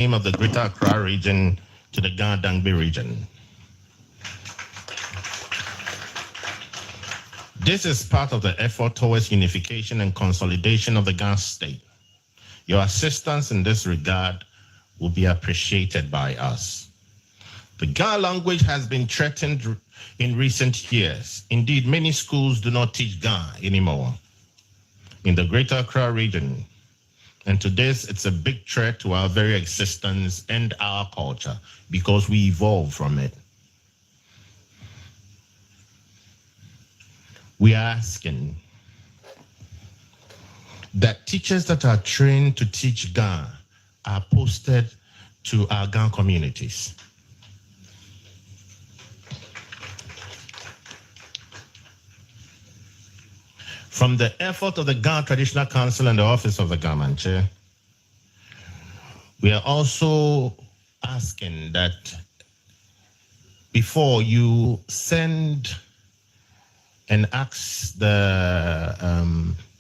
name of the Greater Accra region to the Ghana region. This is part of the effort towards unification and consolidation of the Ghana state. Your assistance in this regard will be appreciated by us. The Ghana language has been threatened in recent years. Indeed, many schools do not teach Ghana anymore in the Greater Accra region. And to this, it's a big threat to our very existence and our culture because we evolved from it. We are asking that teachers that are trained to teach Ghana are posted to our Ghana communities. From the effort of the Ghana Traditional Council and the Office of the Government Chair, we are also asking that before you send and ask the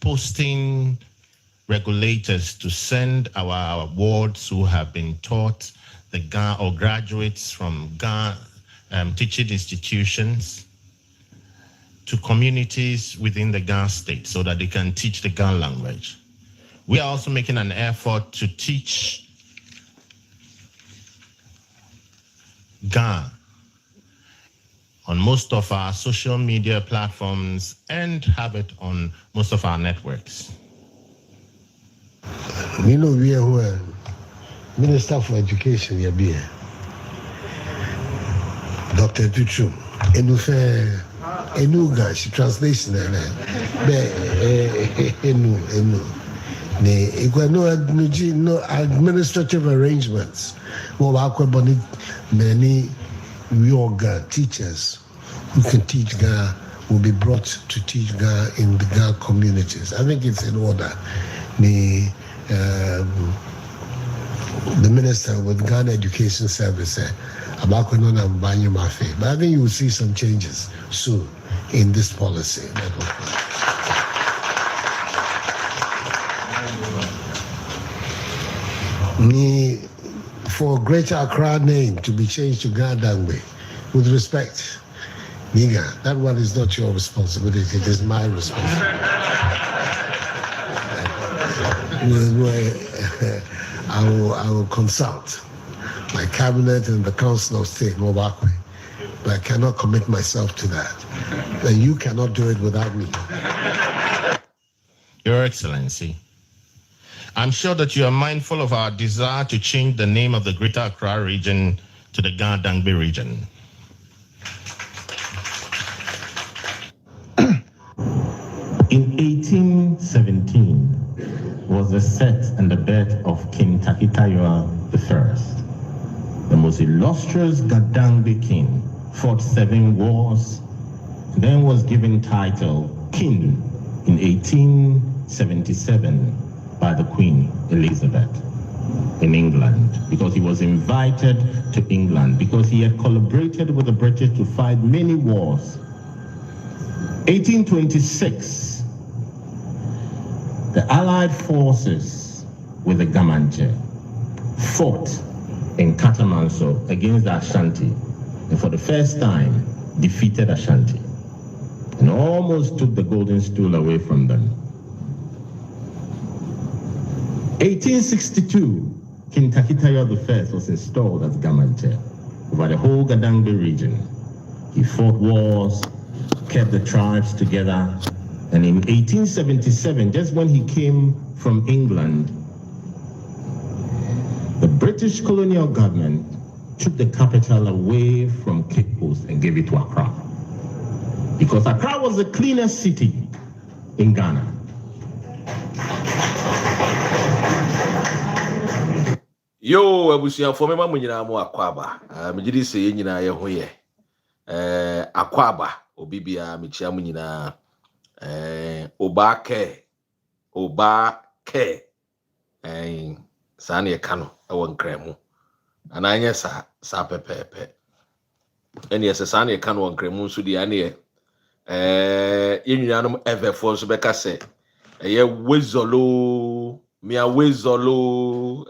posting regulators to send our wards who have been taught the Ghana or graduates from Ghana teaching institutions to communities within the Ghana state so that they can teach the Ghana language. We are also making an effort to teach Ghana on most of our social media platforms and have it on most of our networks. You know, we are Minister for Education, Dr. Tsuru, Enuga, she translates there. No administrative arrangements. Many yoga teachers who can teach Ghana will be brought to teach Ghana in the Ghana communities. I think it's in order. The minister with Ghana Education Service but I think you will see some changes soon in this policy. For Greater Accra name to be changed to Ghana, with respect, Niga, that one is not your responsibility, it is my responsibility. I will consult my cabinet and the Council of State, Oobakɛ, but I cannot commit myself to that. And you cannot do it without me. Your Excellency, I'm sure that you are mindful of our desire to change the name of the Greater Accra region to the Ghana region. In 1817 was the set and the birth of King Tackie I, the most illustrious Gadangbe king, fought 7 wars, then was given title King in 1877 by the Queen Elizabeth in England, because he was invited to England because he had collaborated with the British to fight many wars. 1826, the Allied forces with the Gamanche fought in Catamanso against the Ashanti, and for the first time defeated Ashanti and almost took the golden stool away from them. 1862, King Tackie I was installed as Gamanche over the whole Gadangbe region. He fought wars, kept the tribes together, and in 1877, just when he came from England, the British colonial government took the capital away from Cape Coast and gave it to Accra, because Accra was the cleanest city in Ghana. Yo, abusia for me ma munyina mu Akwaaba. Mejidi se ye nyina ye ho ye. Akwaaba obibia mechia munyina Oobakɛ. Sa na ye ka no e won kremu. Ananye sa pepepe. Eni ye sa na ye ka no won kremu nso di ane ye ye nyunanom everfo nso beka se ye wezolo Mia wezolo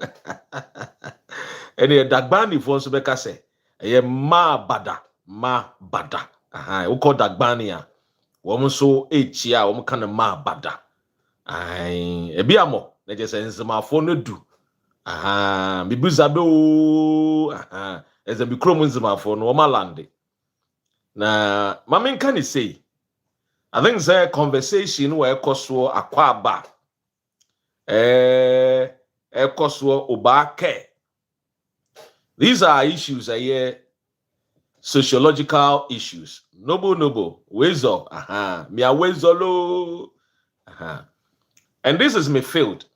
Any dagbani for so beka say eye ma bada aha we call dagbani a wo so echia wo kan ma bada ai ebi amo na je say nzemafo no du aha bibuza be o aha eze bi krom nzemafo no wo malande na mamen kan say I think say conversation where ekoso Akwaaba ekoso Oobakɛ. These are issues sociological issues. Noble, wezo, me a wezolo, and this is me field.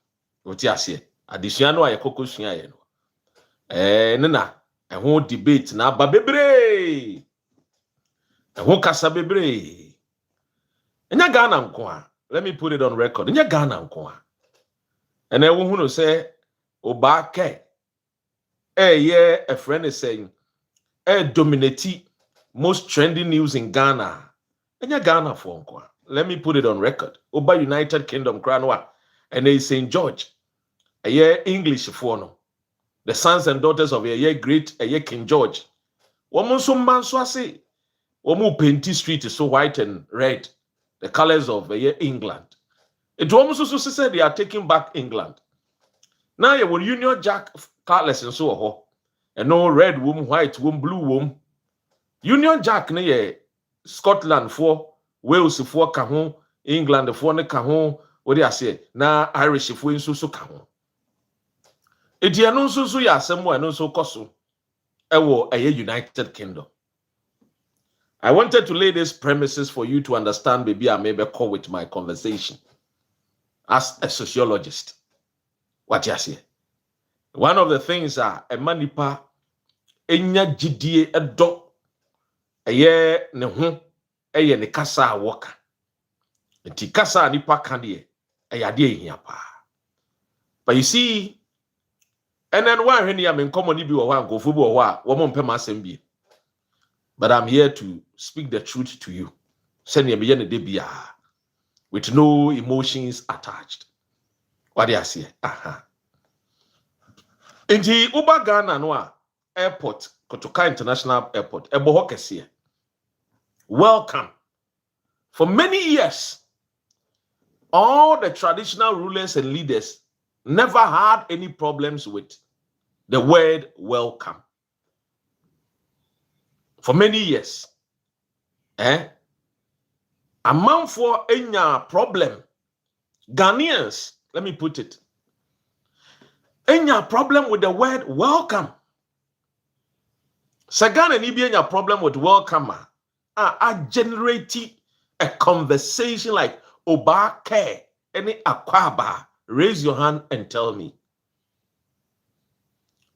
What you say? Additional ay koko suya ye no. Nena, a whole debate na ba bebre. A whole kasa bebre. Enya Ghana nko a. Let me put it on record. Enya Ghana nko a. And I who say Oobakɛ. A friend is saying, dominate most trending news in Ghana. Enya Ghana for unko. Let me put it on record. Oba United Kingdom Cranwa. And they St. George. English for no. The sons and daughters of great King George. Woman so man so say. Woman painty street is so white and red. The colors of England. It almost also said they are taking back England. Now you will Union Jack colours and so on. And no red womb, white womb, blue womb. Union Jack ne Scotland for Wales for Kahon, England for ne Kahon. What do I say? Na Irish for in so Kahon. It ya no so ya somewhere no so koso. Ewo a United Kingdom. I wanted to lay these premises for you to understand. Maybe I may be call with my conversation as a sociologist. What you say? One of the things are a manipa enya gidie edo ne ho ne kasa woka. Nti kasa nipa kan de ade ehia pa. But you see, and then one when you am in common bi wo ho ankofo bi wo ho a wo mo mpem asem bi. But I'm here to speak the truth to you. Send me ne de bia with no emotions attached. What do you say? Inti Uba Ghana no airport, Kotoka International Airport, ebo kese. Welcome. For many years, all the traditional rulers and leaders never had any problems with the word welcome. For many years. A man for any problem. Ghanaians, let me put it. Any problem with the word welcome. Sagana ni be any problem with welcome. I generate a conversation like Oobakɛ, any Akwaaba. Raise your hand and tell me.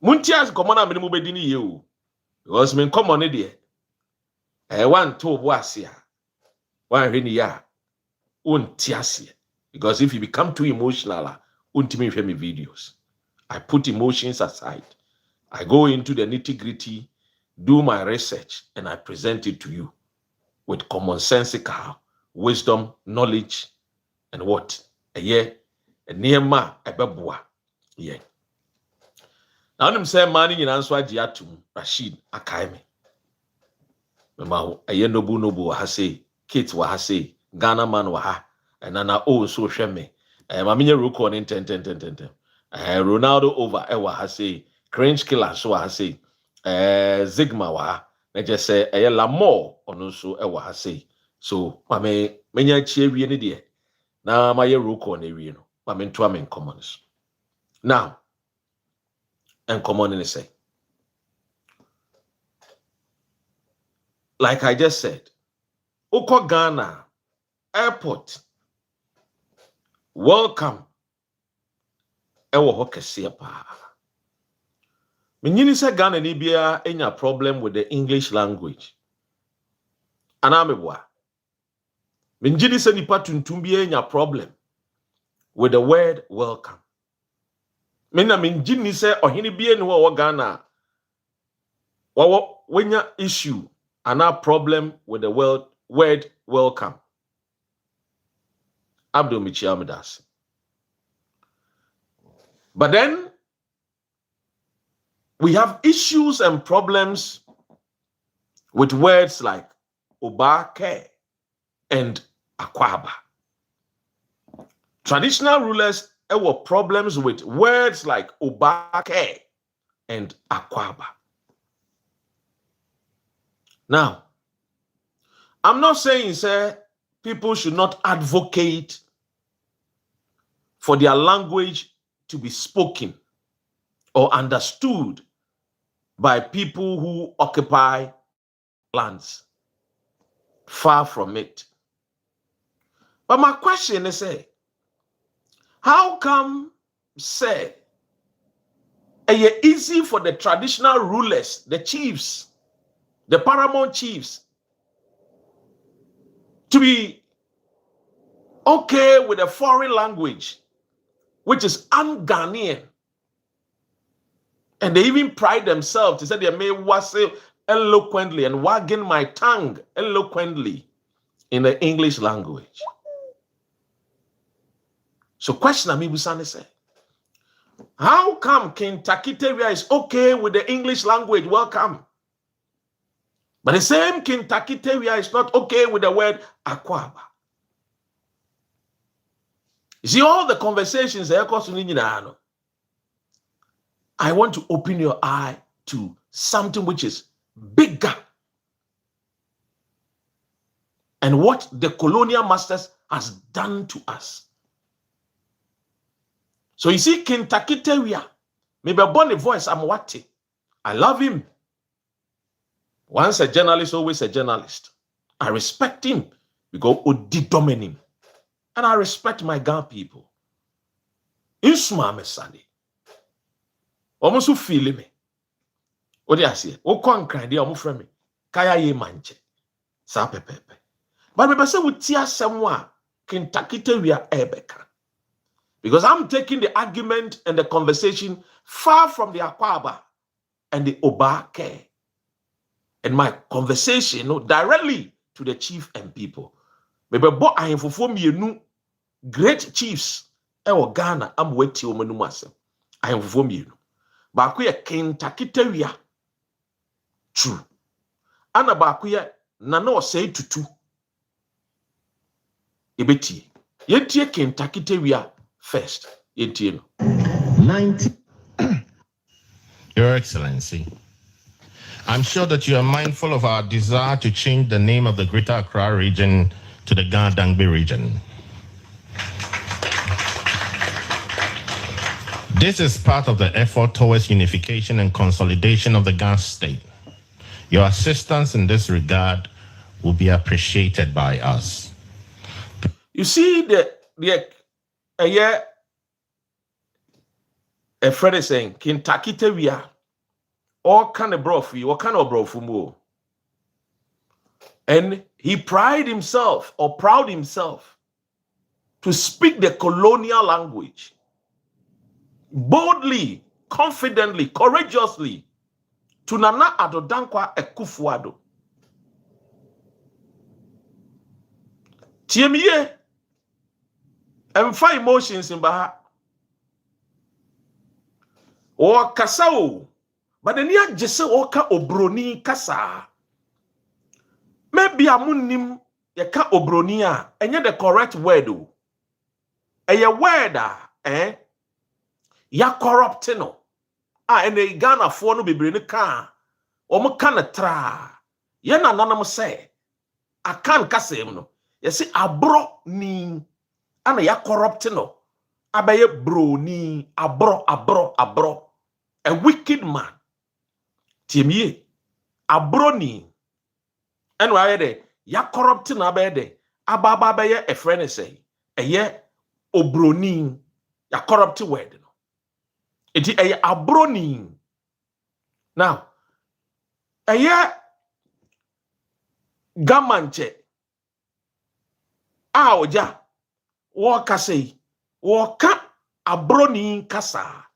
Muntias komana minimu bedini you. Because men come on there. One to wasia. One really ya. Untiasia. Because if you become too emotional, untimi me videos. I put emotions aside. I go into the nitty-gritty, do my research, and I present it to you with commonsensical wisdom, knowledge, and what? A near ma a bebua. Yeah. Now I'm saying money in answer Diatum Rashid Akaime. Remember a nobu ha say, Kate wa ha say, Ghana man wa ha, and Nana oh so sheme. Maminya Ruko on 10. Ronaldo over ewa ha say, cringe killer so ha say, Zigma wa ha, na just say a Lamore on so ewa ha say. So mame menya chie ni de. Na my Ruko on area no. Mame to am commons. Now and common in say. Like I just said, Oko Ghana airport. Welcome. Ewo ho kese pa. Menyini se Ghana ni bia enya problem with the English language. Anamebwa. Menyini se nipa tuntum bia enya problem with the word welcome. Menyini se ohini bia ni wo Ghana. Wenya issue and our problem with the word welcome. Abdul Michiamidas. But then, we have issues and problems with words like Oobakɛ and Akwaaba. Traditional rulers have problems with words like Oobakɛ and Akwaaba. Now, I'm not saying, sir, people should not advocate for their language to be spoken or understood by people who occupy lands. Far from it. But my question is, how come, say, it's easy for the traditional rulers, the chiefs, the paramount chiefs, to be okay with a foreign language, which is un-Ghanaian? And they even pride themselves to say they may say eloquently and wagging my tongue eloquently in the English language. So question Amibusane say, how come King Tackie is okay with the English language? Welcome. But the same King Tackie is not okay with the word Akwaaba. You see all the conversations I want to open your eye to something which is bigger. And what the colonial masters has done to us. So you see, King Tackie, maybe a bonny voice, I'm watching. I love him. Once a journalist, always a journalist. I respect him because Odi dominate him. And I respect my Ghana people. Insuma mesani. Almost who feel me. What do I say? O kwan kran dia omo frɛ me. Kaya ye manche. Sa pepepe. But me say we tia semwa King Tackie ebeka. Because I'm taking the argument and the conversation far from the Akwaaba and the Oobakɛ. And my conversation directly to the chief and people. Maybe bo ahemfofo mienu great chiefs ewo Ghana am weti omanum asem. Ahemfofo mienu. Baako ye King Tackie True. Ana baako ye Nana Osei Tutu. Ebeti. Yentie King Tackie first. Yentie no. 90. Your Excellency, I'm sure that you are mindful of our desire to change the name of the Greater Accra region to the Ghana-Dangbe region. This is part of the effort towards unification and consolidation of the Ghana state. Your assistance in this regard will be appreciated by us. You see, a friend is saying, King Tackie all kind of brofu, what kind of brofu mo? And he proud himself to speak the colonial language boldly, confidently, courageously to Nana Addo Dankwa Akufo-Addo. Tiemiye, emfa emotions in baha. O kasao. But then ya jese oka obroni kasa. Maybe amunim yaka obroni a enye the correct word o. Eye word ya corrupt no. Ene Ghana fo no bebre ne ka. Omo ka na tra. Ye na nanam say akan kasem no. Ye say abro ni ana ya corrupt no. Abaye broni abro. A wicked man. Tiemiye abroni and why de ya corrupt na be de ababa be ye a friend say eye obroni ya corrupt word no enti eye abroni. Now eye gamanche a oja wo ka say wo ka abroni kasa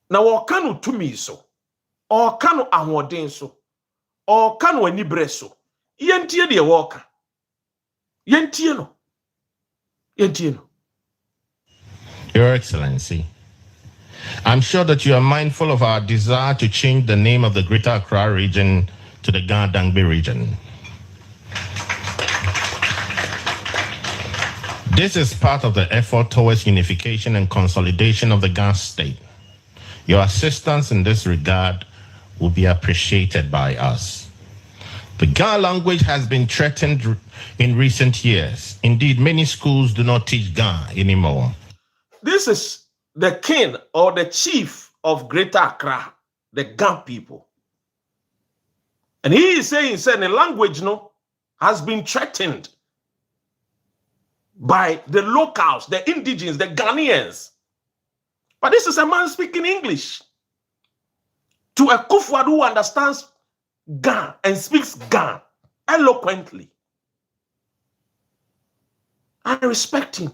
na wo ka no tumi so or kano ahoden so or kano anibre so yentie de woka yentie no Your Excellency, I'm sure that you are mindful of our desire to change the name of the Greater Accra region to the Ga-Dangme region. This is part of the effort towards unification and consolidation of the Ga state. Your assistance in this regard will be appreciated by us. The Ga language has been threatened in recent years. Indeed, many schools do not teach Ga anymore. This is the king or the chief of Greater Accra, the Ga people. And he is saying the language has been threatened by the locals, the indigenes, the Ghanaians. But this is a man speaking English to a Kufuor who understands Ga and speaks Ga eloquently. I respect him.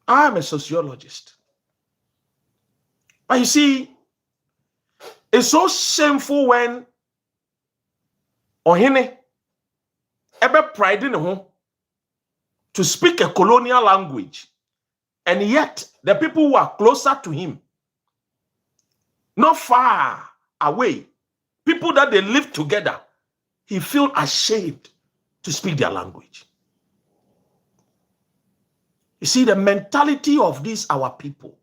I am a sociologist. But you see, it's so shameful when Ohene ever pride in him to speak a colonial language, and yet the people who are closer to him, not far away, people that they live together, he feels ashamed to speak their language. You see, the mentality of these our people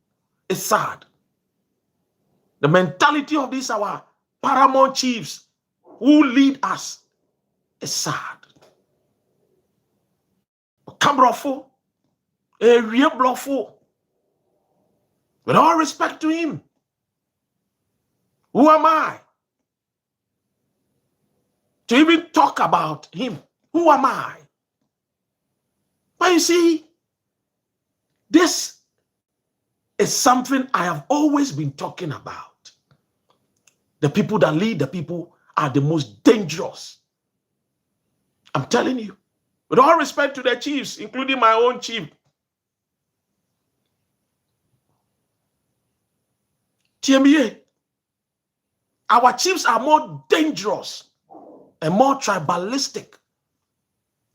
is sad. The mentality of these our paramount chiefs who lead us is sad. Cambrofo, a real bluffo. With all respect to him, who am I to even talk about him? Who am I? But you see, this is something I have always been talking about. The people that lead the people are the most dangerous. I'm telling you, with all respect to the chiefs, including my own chief. TMA, our chiefs are more dangerous and more tribalistic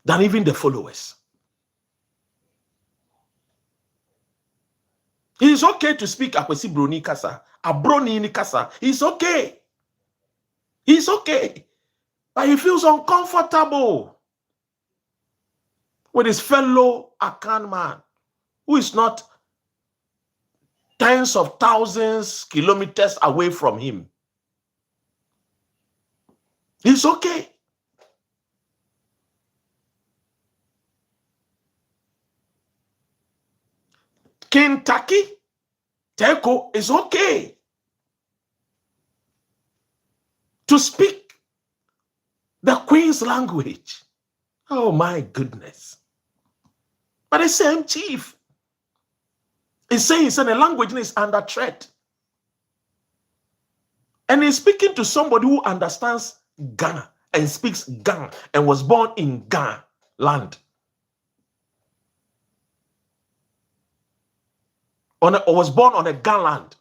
than even the followers. It is okay to speak Akwesi Broni Kasa, Abroni ni Kasa. It's okay. It's okay. But he feels uncomfortable with his fellow Akan man who is not tens of thousands kilometers away from him. It's okay. King Tackie, Tieko, is okay to speak the Queen's language. Oh my goodness. But the same chief is saying the language is under threat. And he's speaking to somebody who understands Ghana and speaks Ghana and was born in Ghana land. Or was born on a Ghana land.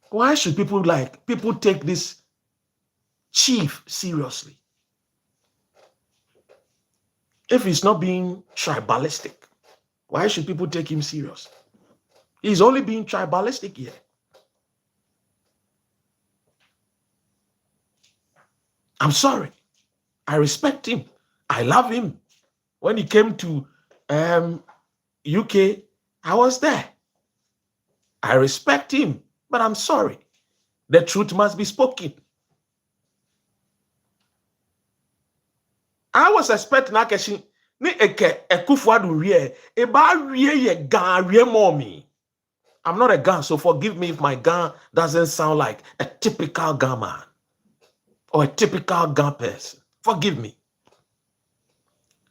Why should people take this chief seriously? If he's not being tribalistic, why should people take him serious? He's only being tribalistic here. I'm sorry. I respect him. I love him. When he came to UK, I was there. I respect him, but I'm sorry. The truth must be spoken. I was expecting Akeshi ni eke ekufuadu rie eba rie ye gan rie mommy. I'm not a Gan, so forgive me if my Gan doesn't sound like a typical Gan man or a typical Gan person. Forgive me.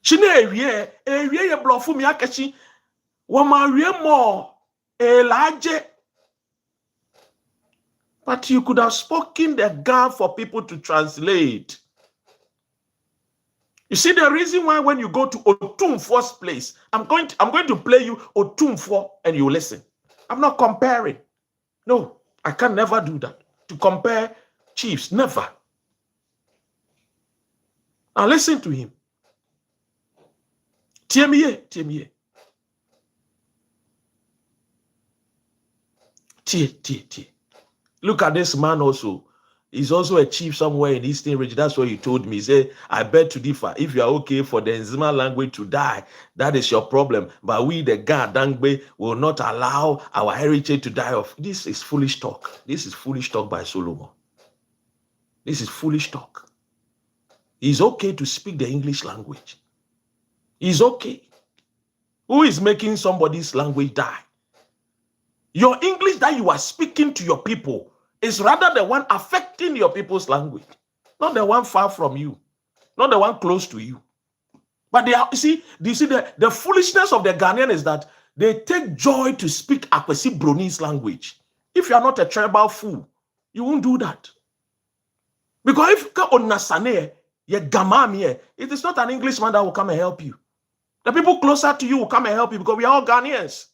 Chine rie ye blofu mi Akeshi wama rie mo elaje. But you could have spoken the Gan for people to translate. You see the reason why when you go to Otumfo's place, I'm going to play you Otumfo and you listen. I'm not comparing. No, I can never do that. To compare chiefs, never. Now listen to him. Tie. Look at this man also. He's also a chief somewhere in Eastern region. That's what he told me. He said, I beg to differ. If you are okay for the Nzima language to die, that is your problem. But we, the Ga Dangbe, will not allow our heritage to die off. This is foolish talk. This is foolish talk by Solomon. This is foolish talk. It's okay to speak the English language. It's okay. Who is making somebody's language die? Your English that you are speaking to your people is rather the one affecting your people's language, not the one far from you, not the one close to you. But they are, do you see the foolishness of the Ghanaian is that they take joy to speak Akwesi Broni's language. If you are not a tribal fool, you won't do that. Because if you on Nasane, it is not an Englishman that will come and help you. The people closer to you will come and help you because we are all Ghanaians.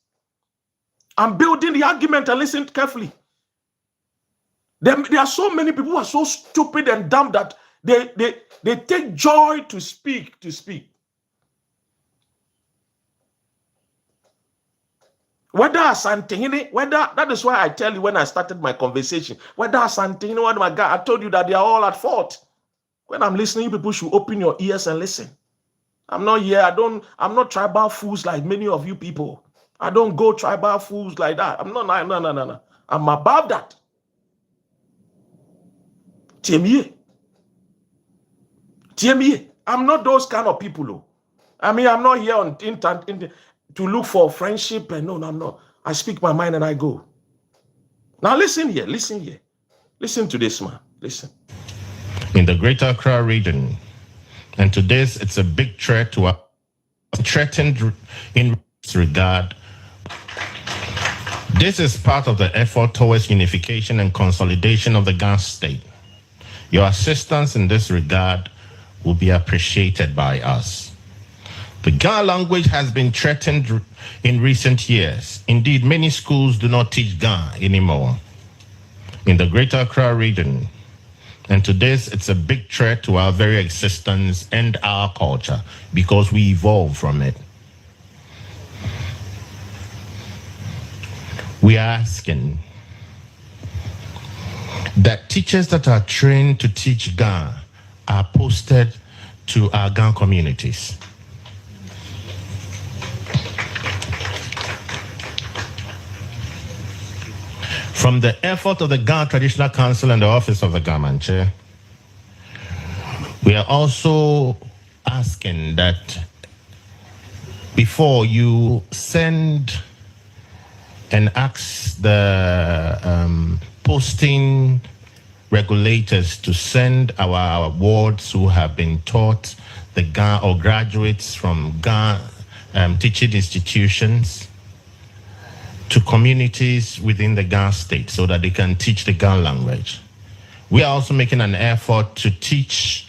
I'm building the argument and listen carefully. There are so many people who are so stupid and dumb that they take joy to speak. Whether Asantehene, whether, that is why I tell you when I started my conversation, whether Asantehene, what my God, I told you that they are all at fault. When I'm listening, people should open your ears and listen. I'm not here, I'm not tribal fools like many of you people. I don't go tribal fools like that. I'm not, no. I'm above that. Tiemie. I'm not those kind of people. Though. I mean, I'm not here on to look for friendship. And no, I'm not. I speak my mind and I go. Now listen here. Listen to this, man. Listen. In the Greater Accra region, and to this, it's a big threat to our threatened in this regard. This is part of the effort towards unification and consolidation of the Ga state. Your assistance in this regard will be appreciated by us. The Ga language has been threatened in recent years. Indeed, many schools do not teach Ga anymore in the Greater Accra region. And to this, it's a big threat to our very existence and our culture because we evolved from it. We are asking that teachers that are trained to teach Ga are posted to our Ga communities. From the effort of the Ga Traditional Council and the Office of the Ga Manche, we are also asking that before you send and ask the posting regulators to send our wards who have been taught the Ga or graduates from Ga teaching institutions to communities within the Ga state so that they can teach the Ga language. We are also making an effort to teach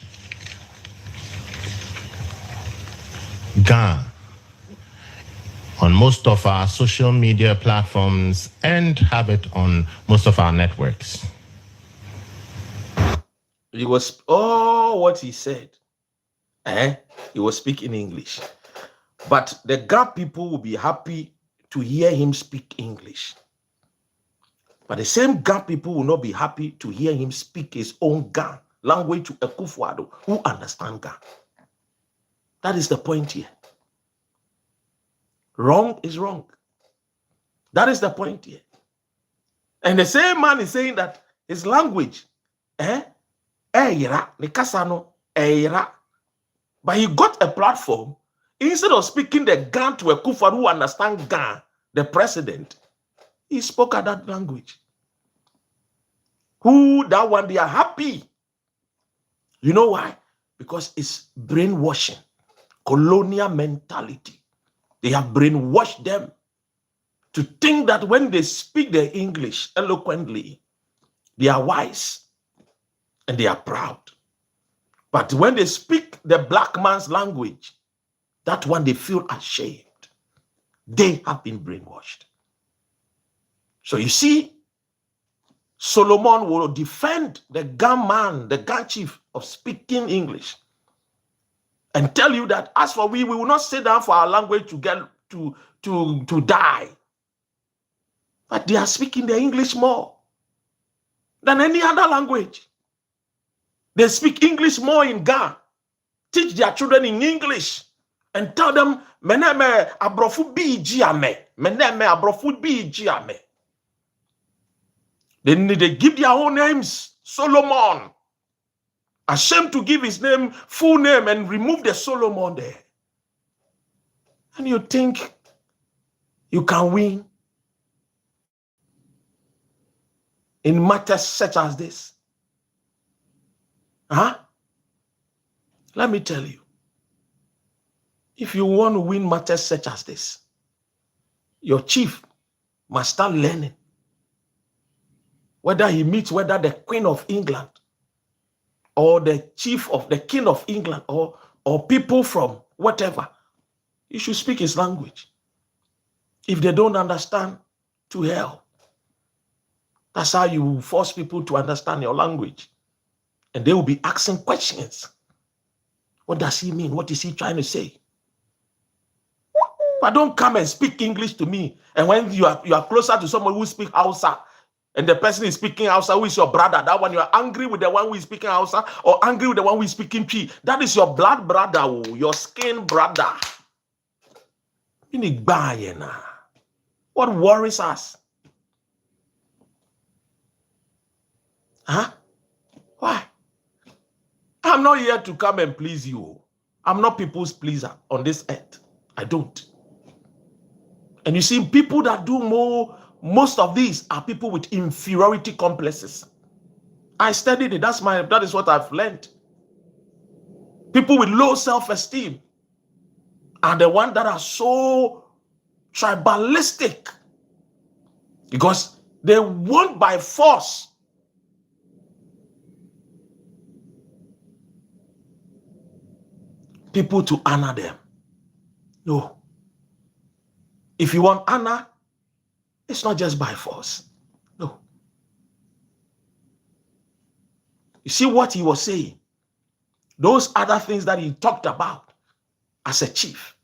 Ga on most of our social media platforms and have it on most of our networks. It was all what he said. He was speaking English. But the Ga people will be happy to hear him speak English. But the same Ga people will not be happy to hear him speak his own Ga language to Ekufuado who understand Ga. That is the point here. Wrong is wrong. That is the point here. And the same man is saying that his language, but he got a platform. Instead of speaking the Ga to a Kufa who understand Ga, the president, he spoke at that language. Who that one, they are happy. You know why? Because it's brainwashing, colonial mentality. They have brainwashed them to think that when they speak their English eloquently, they are wise and they are proud. But when they speak the black man's language, that one they feel ashamed. They have been brainwashed. So you see, Solomon will defend the Ga man, the Ga chief of speaking English. and tell you that as for we will not sit down for our language to get to die. But they are speaking the English more than any other language. They speak English more in Ghana. Teach their children in English and tell them, meneme abrofu bi jiame, meneme abrofu bi jiame. Then they give their own names. Solomon, ashamed to give his name, full name, and remove the Solomon there. And you think you can win in matters such as this? Huh? Let me tell you, if you want to win matters such as this, your chief must start learning. Whether he meets whether the Queen of England or the chief of the King of England or people from whatever, you should speak his language. If they don't understand, to hell. That's how you force people to understand your language. And they will be asking questions. What does he mean? What is he trying to say? But don't come and speak English to me. And when you are closer to someone who speaks Hausa, and the person is speaking Hausa, who is your brother, that one you are angry with the one who is speaking Hausa, or angry with the one who is speaking Chi. That is your blood brother, your skin brother. What worries us? Huh? Why? I'm not here to come and please you. I'm not people's pleaser on this earth. I don't. And you see, people that do most of these are people with inferiority complexes. I studied it. That is what I've learned. People with low self-esteem are the ones that are so tribalistic because they want by force people to honor them. No. If you want honor, it's not just by force. No. You see what he was saying? Those other things that he talked about as a chief,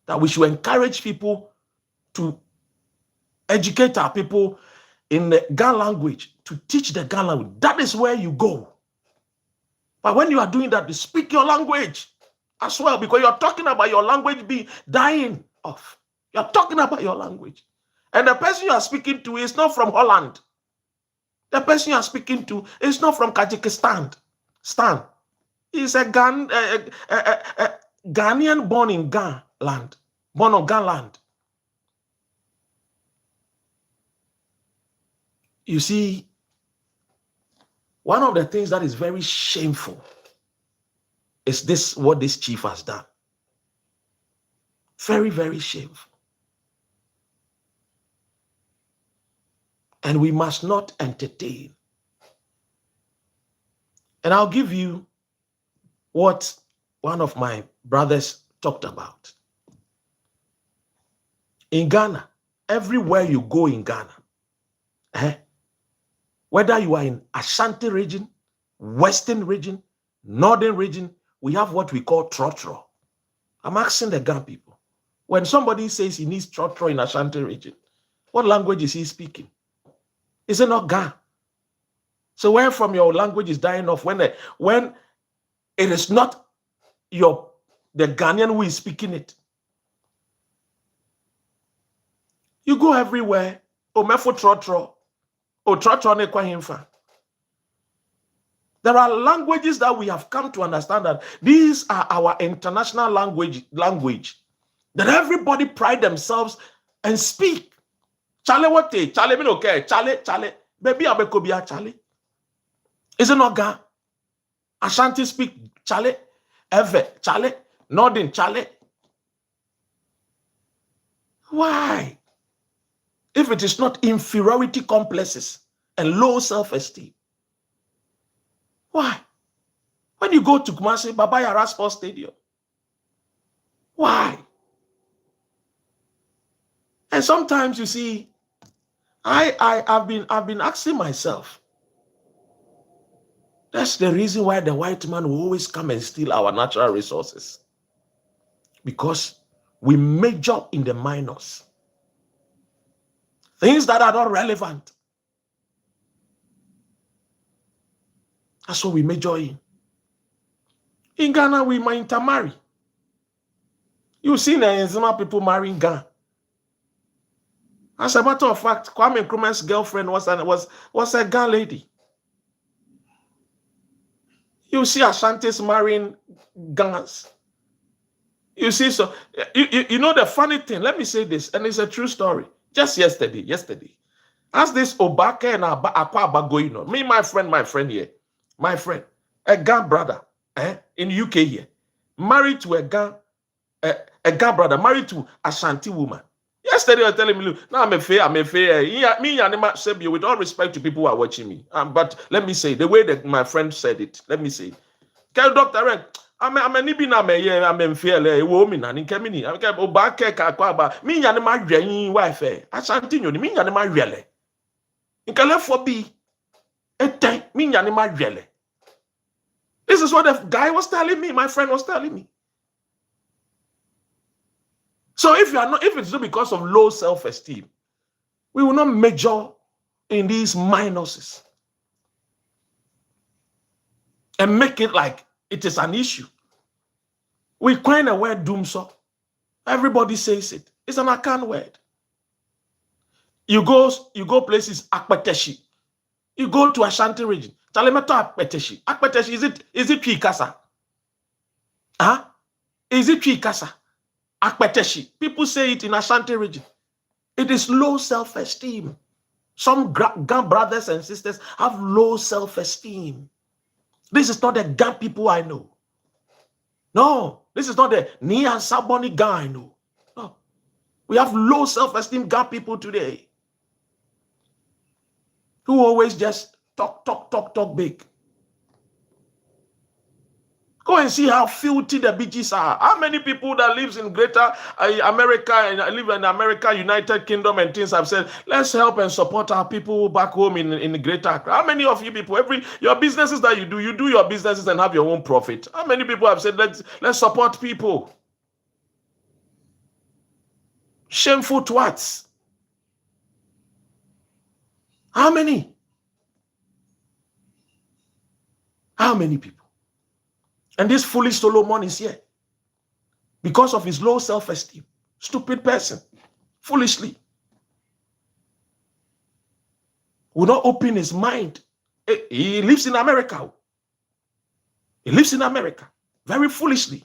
that we should encourage people to educate our people in the Ghana language, to teach the Ghana language. That is where you go. But when you are doing that, you speak your language as well, because you're talking about your language being dying off. You're talking about your language. And the person you are speaking to is not from Holland. The person you are speaking to is not from Kazakhstan. He's a Ghanaian born in Ghana land. Born on Ghana land. You see, one of the things that is very shameful is this, what this chief has done. Very, very shameful. And we must not entertain. And I'll give you what one of my brothers talked about. In Ghana, everywhere you go in Ghana, whether you are in Ashanti region, Western region, Northern region, we have what we call trotro. I'm asking the Ghana people, when somebody says he needs trotro in Ashanti region, what language is he speaking? Is it not Ghana? So where from your language is dying off when it is not the Ghanaian who is speaking it? You go everywhere. Omefo trotro. O trotro ne kwa himfa. There are languages that we have come to understand that these are our international language that everybody pride themselves and speak. Chale what? Chale mean okay. Chale. Baby abekobia chale. Is it not Ghana? Ashanti speak chale. Ever chale. Northern chale. Why? If it is not inferiority complexes and low self-esteem. Why? When you go to Kumasi, Baba Yara Sports Stadium. Why? And sometimes you see, I've been asking myself, that's the reason why the white man will always come and steal our natural resources. Because we major in the minors. Things that are not relevant. That's what we major in. In Ghana, we might intermarry. You've seen Enzima people marrying Ghana. As a matter of fact, Kwame Nkrumah's girlfriend was a Ghana lady. You see Ashantis marrying Ghanas. You see, so you know the funny thing. Let me say this, and it's a true story. Just yesterday, as this Oobakɛ and Akwaaba going on, me, my friend here, a Ghana brother, in UK here, married to a Ghana brother, married to a Ashanti woman. Yesterday, you're telling me, look, now I'm a fair. Me, and with all respect to people who are watching me, but let me say the way that my friend said it. Let me say, okay, Dr. I'm a nibina me I'm a woman and Kemini. I'm Oobakɛ Akwaaba. Me and my dream wife. Ashanti you me and my really. In California be a time me and my really. This is what the guy was telling me. My friend was telling me. So if it's not because of low self-esteem, we will not major in these minuses and make it like it is an issue. We coin a word doom so. Everybody says it. It's an Akan word. You go places Akpeteshi. You go to Ashanti region. Talemeto Akpeteshi. Akpeteshi, is it Twikasa? Huh? Is it Twikasa? Akpeteshi. People say it in Ashanti region. It is low self-esteem. Some Ghana brothers and sisters have low self-esteem. This is not the Ghana people I know. No, this is not the Nia Saboni guy I know. No. We have low self-esteem Ghana people today who always just talk big. Go and see how filthy the beaches are. How many people that lives in greater America and live in America, United Kingdom and things have said, let's help and support our people back home in greater Accra. How many of you people, your businesses that you do your businesses and have your own profit. How many people have said, let's support people? Shameful twats. How many? How many people? And this foolish Solomon is here because of his low self-esteem. Stupid person. Foolishly. Will not open his mind. He lives in America. He lives in America. Very foolishly.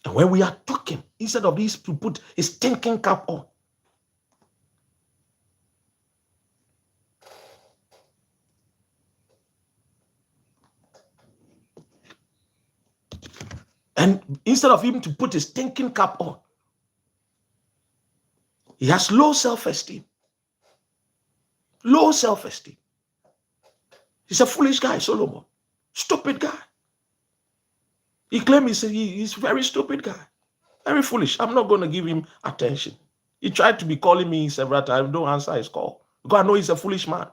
And when we are talking, instead of this, to put his thinking cap on. And instead of him to put his thinking cap on, he has low self-esteem. Low self-esteem. He's a foolish guy, Solomon. Stupid guy. He claims he's a very stupid guy. Very foolish. I'm not going to give him attention. He tried to be calling me several times. Don't answer his call. Because I know he's a foolish man.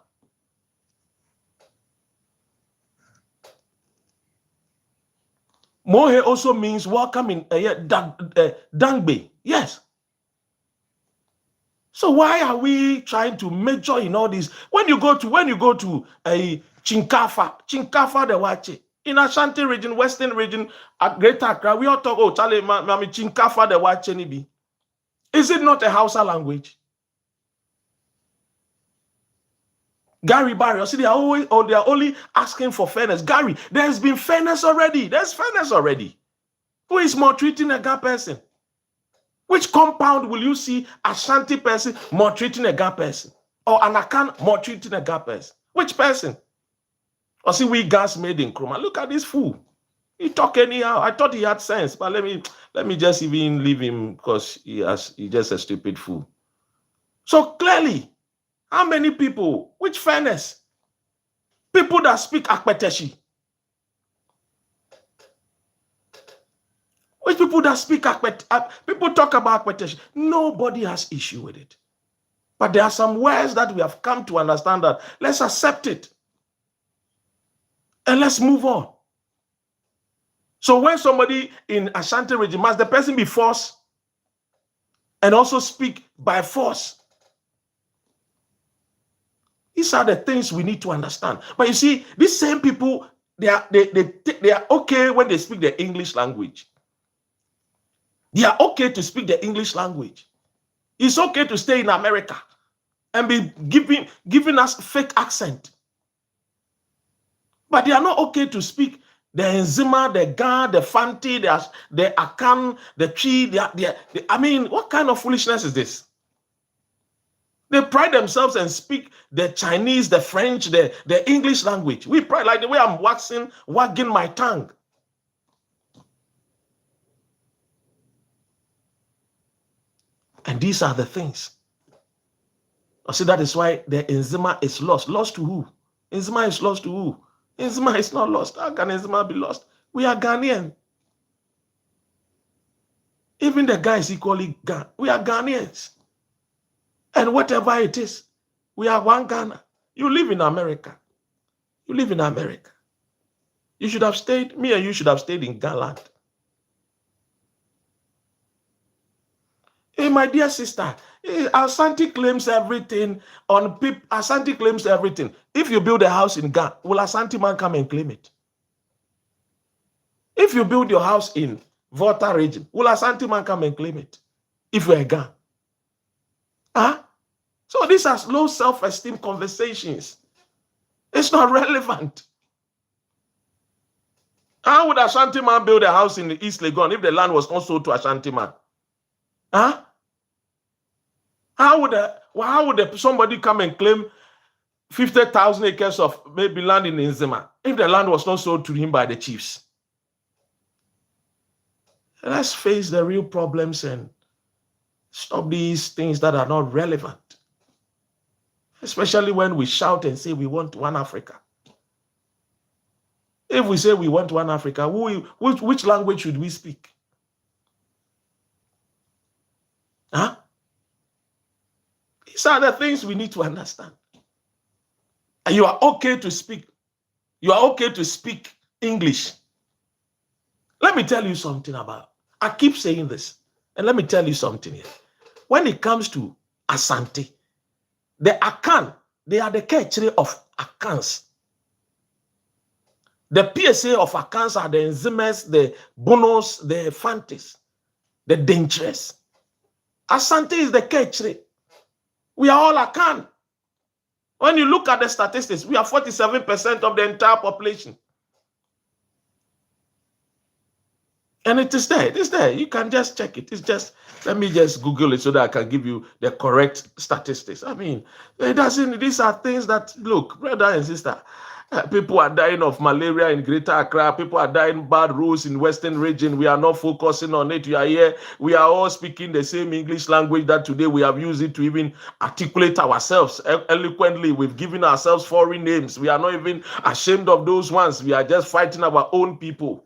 Mohe also means welcome in Dangbe. Yes. So why are we trying to major in all this? When you go to a Chinkafa the Wache, in Ashanti region, Western region, at Greater Accra, we all talk, Charlie, mami Chinkafa the Wache nibi. Is it not a Hausa language? Gary Barry, see, they are only asking for fairness. Gary, there's been fairness already. There's fairness already. Who is maltreating a Ghana person? Which compound will you see Ashanti person maltreating a Ghana person? Or an Akan maltreating a Ghana person? Which person? Or see, we gas made in Nkrumah. Look at this fool. He talk anyhow. I thought he had sense, but let me just even leave him because he's just a stupid fool. So clearly, how many people? Which fairness? People that speak Akpeteshi. Which people that speak Akpeteshi? People talk about Akpeteshi. Nobody has issue with it. But there are some words that we have come to understand that let's accept it. And let's move on. So when somebody in Ashanti region, must the person be forced and also speak by force? These are the things we need to understand. But you see, these same people, they are okay when they speak the English language. They are okay to speak the English language. It's okay to stay in America and be giving us fake accent. But they are not okay to speak the Nzima, the Ga, the Fanti, the Akan, the Chi. I mean, what kind of foolishness is this? They pride themselves and speak the Chinese, the French, the English language. We pride, like the way I'm wagging my tongue. And these are the things. I see that is why the Nzima is lost. Lost to who? Nzima is lost to who? Nzima is not lost. How can Nzima be lost? We are Ghanaian. Even the guys equally Ghan. We are Ghanaians. And whatever it is, we are one Ghana. You live in America. You live in America. You should have stayed, me and you should have stayed in Ghana. Hey, my dear sister, Asante claims everything on people. Asante claims everything. If you build a house in Ghana, will Asante man come and claim it? If you build your house in Volta region, will Asante man come and claim it? If you're a Ghana. Huh? So these are low self-esteem conversations. It's not relevant. How would Ashanti man build a house in the East Legon if the land was not sold to Ashanti man? Huh? How would somebody come and claim 50,000 acres of maybe land in Nzima if the land was not sold to him by the chiefs? Let's face the real problems and stop these things that are not relevant. Especially when we shout and say we want one Africa. If we say we want one Africa, which language should we speak? Huh? These are the things we need to understand. And you are okay to speak. You are okay to speak English. Let me tell you something about. I keep saying this. And let me tell you something here. When it comes to Asante, the Akan, they are the Kechre of Akans. The PSA of Akans are the Nzimes, the Bonos, the Fantis, the Dangerous. Asante is the Kechre. We are all Akan. When you look at the statistics, we are 47% of the entire population. And it is there. It is there. You can just check it. It's just, let me just Google it so that I can give you the correct statistics. I mean, it doesn't, these are things that, look, brother and sister, people are dying of malaria in Greater Accra. People are dying bad roads in Western region. We are not focusing on it. We are here. We are all speaking the same English language that today we have used it to even articulate ourselves eloquently. We've given ourselves foreign names. We are not even ashamed of those ones. We are just fighting our own people.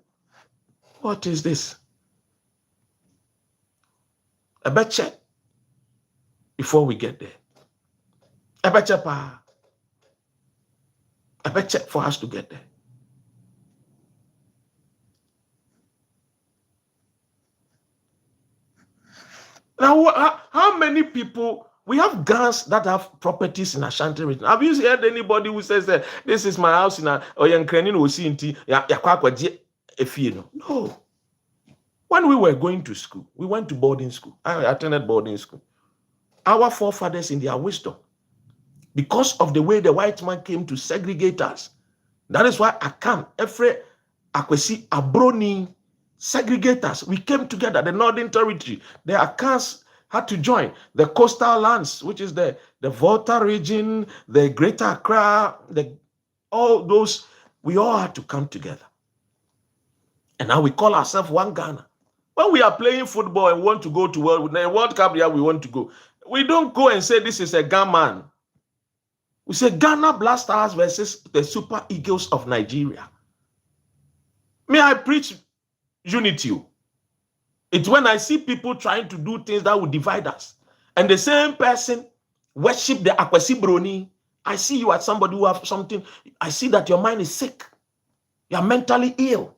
What is this? I bet check before we get there. I bet check for us to get there. Now, how many people, we have guns that have properties in Ashanti region. Have you heard anybody who says that this is my house in No. When we were going to school, we went to boarding school. I attended boarding school. Our forefathers in their wisdom, because of the way the white man came to segregate us, that is why Akan, Efre, Akwesi, Abroni, segregate us. We came together, the Northern Territory. The Akans had to join. The coastal lands, which is the Volta region, the Greater Accra, all those, we all had to come together. And now we call ourselves one Ghana. When we are playing football and want to go to World Cup, we want to go. We don't go and say this is a Ghana man. We say Ghana Blasters versus the Super Eagles of Nigeria. May I preach unity? It's when I see people trying to do things that will divide us. And the same person worship the Akwesi Broni. I see you as somebody who have something. I see that your mind is sick. You are mentally ill.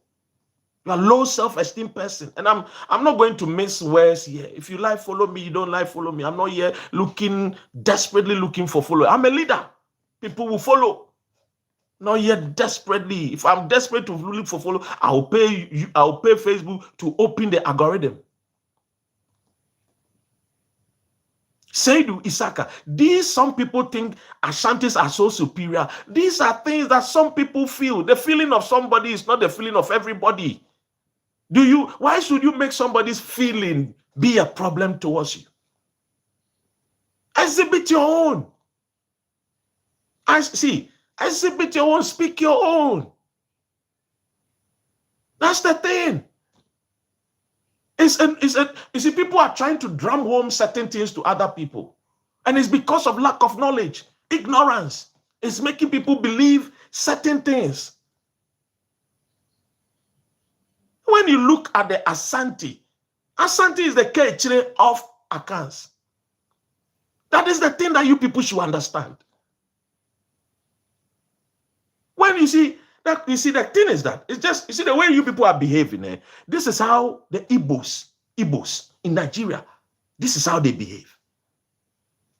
You are low self-esteem person. And I'm not going to miss words here. If you like, follow me. You don't like, follow me. I'm not here desperately looking for follow. I'm a leader. People will follow. Not yet desperately. If I'm desperate to look for follow, I'll pay Facebook to open the algorithm. Seidu Isaka. Some people think Ashantis are so superior. These are things that some people feel. The feeling of somebody is not the feeling of everybody. Why should you make somebody's feeling be a problem towards you? Exhibit your own. Exhibit your own, speak your own. That's the thing. You see, people are trying to drum home certain things to other people. And it's because of lack of knowledge, ignorance. It's making people believe certain things. When you look at the Asante is the Kechire of Akans. That is the thing that you people should understand. When you see the thing is that it's just, you see the way you people are behaving. This is how the Igbos in Nigeria, this is how they behave.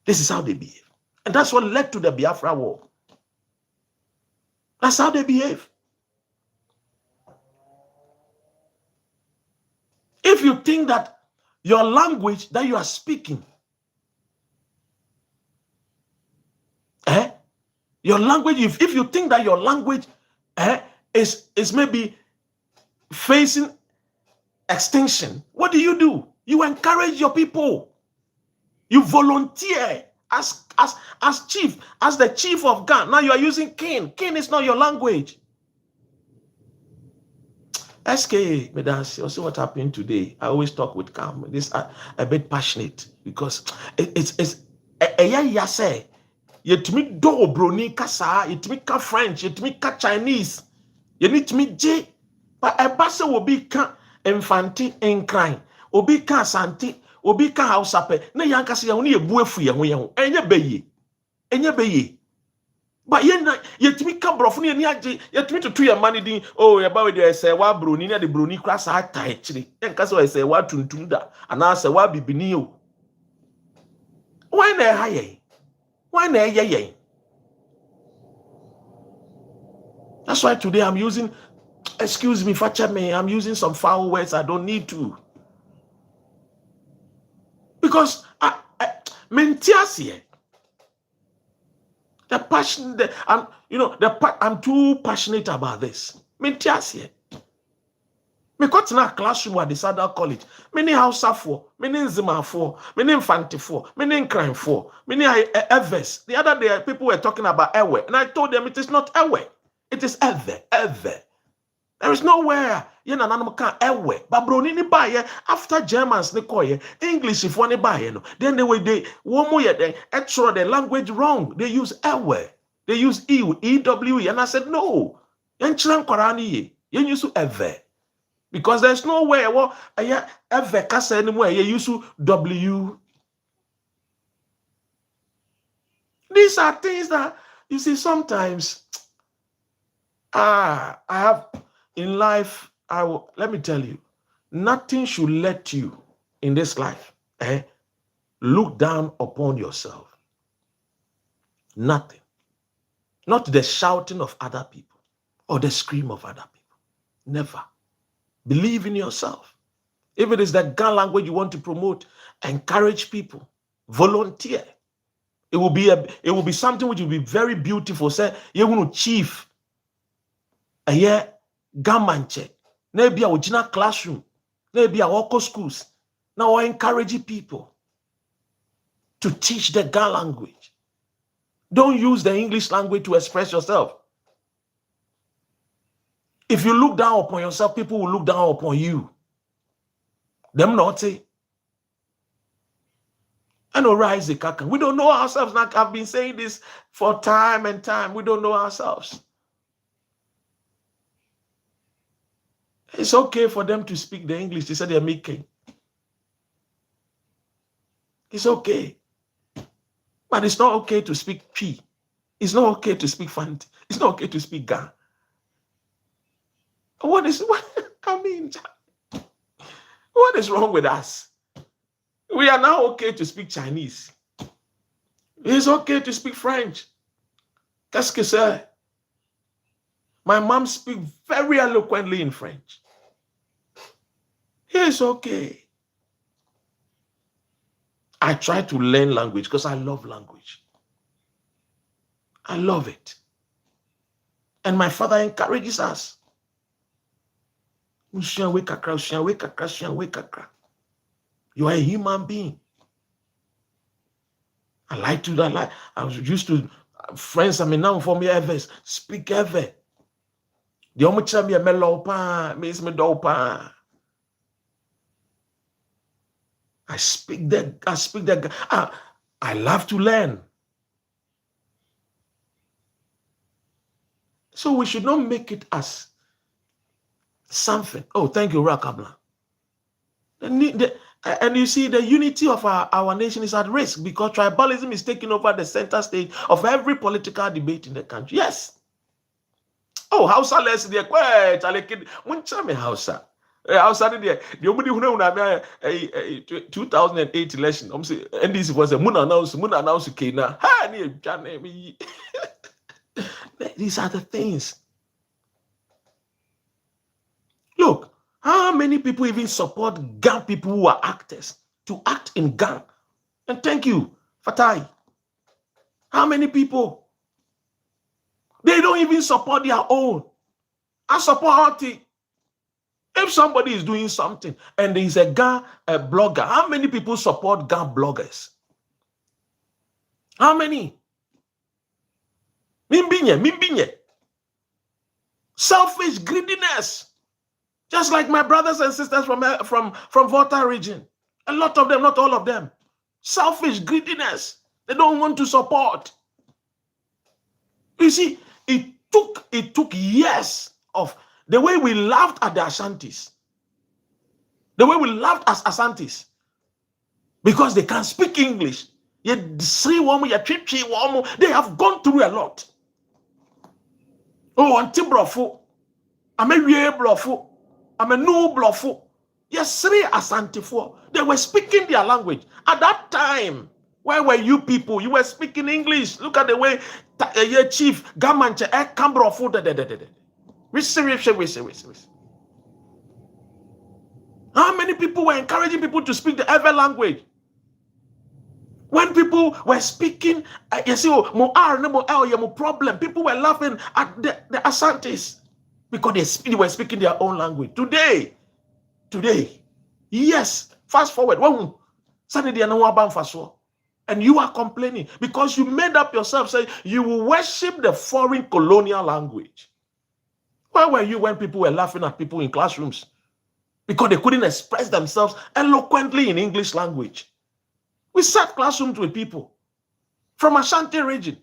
This is how they behave. And that's what led to the Biafra War. That's how they behave. If you think that your language that you are speaking, your language, if you think that your language is maybe facing extinction, what do? You encourage your people. You volunteer as chief, as the chief of Ghana. Now you are using kin. Kin is not your language. SK, Medas, you see what happened today. I always talk with calm. This a bit passionate because it's a say. Yetimi do broni kasa, yetimi ka French, yetimi ka Chinese. You need to meet J. But a basa will be ka infanti in crying. Obi ka santi, obi ka hausape. Na yankasi ya uni ye buefu ya huye. Enye beye. But yetimi ka brofuni ya niaji, yetimi to tuya mani din, oh, yabawe de se wa broni, ni de broni krasa hata echiri. Yankasi wa se wa tuntunda, ana se wa bibini yo. Why ne haye? Why na ye? That's why today I'm using, excuse me, facha me, I'm using some foul words I don't need to. Because mentiasie. The passion, I'm too passionate about this. Mentiasie. Me got in a classroom at the Sadar College. Many house for, many Zima for, many Infante for, many crime for, many Evers. The other day, people were talking about Ewe, and I told them it is not Ewe. It is Ever. There is nowhere. You know, can Ewe. But bro, ni buy after Germans, they call English if one buy then they one more they extra the language wrong. They use Ewe. They use EWE, and I said no. Yen chran Korani yen use Ever. Because there's no way, ever kasa anymore, you use W. These are things that, you see, sometimes, I have, in life, let me tell you, nothing should let you, in this life, look down upon yourself. Nothing. Not the shouting of other people, or the scream of other people. Never. Believe in yourself. If it is that Ghana language you want to promote, encourage people, volunteer. It will be something which will be very beautiful. Say, you want to chief a year gamanche, maybe a original classroom, maybe a local schools. Now I encourage people to teach the Ghana language. Don't use the English language to express yourself. If you look down upon yourself, people will look down upon you. Them not say. And rise the kaka. We don't know ourselves. Like I've been saying this for time and time. We don't know ourselves. It's okay for them to speak the English. They said they're making. It's okay. But it's not okay to speak P. It's not okay to speak Fant. It's not okay to speak Ga. What? I mean, what is wrong with us? We are now okay to speak Chinese. It's okay to speak French. Qu'est-ce que c'est? My mom speaks very eloquently in French. It's okay. I try to learn language because I love language. I love it. And my father encourages us. You are a human being. I was used to friends. I mean, now for me, ever speak ever. The only time you mellow pa, me dopa. I speak that. I love to learn. So we should not make it as something. Oh, thank you, Rakabla. And you see, the unity of our nation is at risk because tribalism is taking over the center stage of every political debate in the country. Yes. Oh, Hausa less the quiet. Hausa. Hausa the only who know 2008 election. And this was a moon announce Kena. These are the things. Look, how many people even support gang people who are actors to act in gang? And thank you, Fatai. How many people? They don't even support their own. I support it. If somebody is doing something and there is a gang, a blogger, how many people support gang bloggers? How many? Mimbinye. Selfish greediness. Just like my brothers and sisters from Volta region. A lot of them, not all of them. Selfish greediness. They don't want to support. You see, it took years of the way we laughed at the Ashantis. The way we laughed as Ashantis. Because they can speak English. They have gone through a lot. Oh, anti brofo. I'm a real brofo. I'm a no brofo. Yes, three Asantifo. They were speaking their language. At that time, where were you people? You were speaking English. Look at the way your chief Gamanche Cambrofo. How many people were encouraging people to speak the Ewe language? When people were speaking, you see, mo problem. People were laughing at the Asantis because they were speaking their own language. Today, yes, fast forward. And you are complaining because you made up yourself, say you will worship the foreign colonial language. Where were you when people were laughing at people in classrooms? Because they couldn't express themselves eloquently in English language. We sat classrooms with people from Ashanti region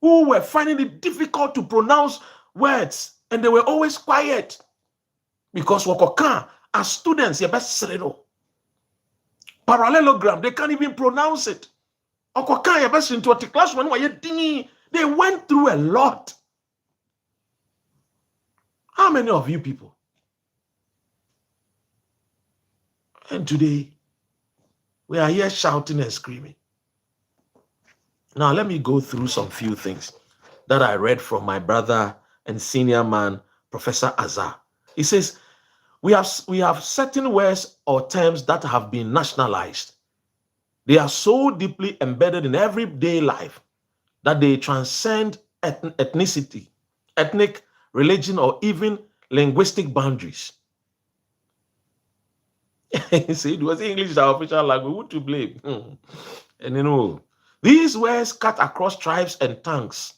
who were finding it difficult to pronounce words, and they were always quiet because as students, parallelogram, they can't even pronounce it. They went through a lot. How many of you people? And today, we are here shouting and screaming. Now, let me go through some few things that I read from my brother and senior man, Professor Azar. He says, we have certain words or terms that have been nationalized. They are so deeply embedded in everyday life that they transcend ethnicity, ethnic, religion, or even linguistic boundaries. See, it was English, our official language. Who to blame? And these words cut across tribes and tongues.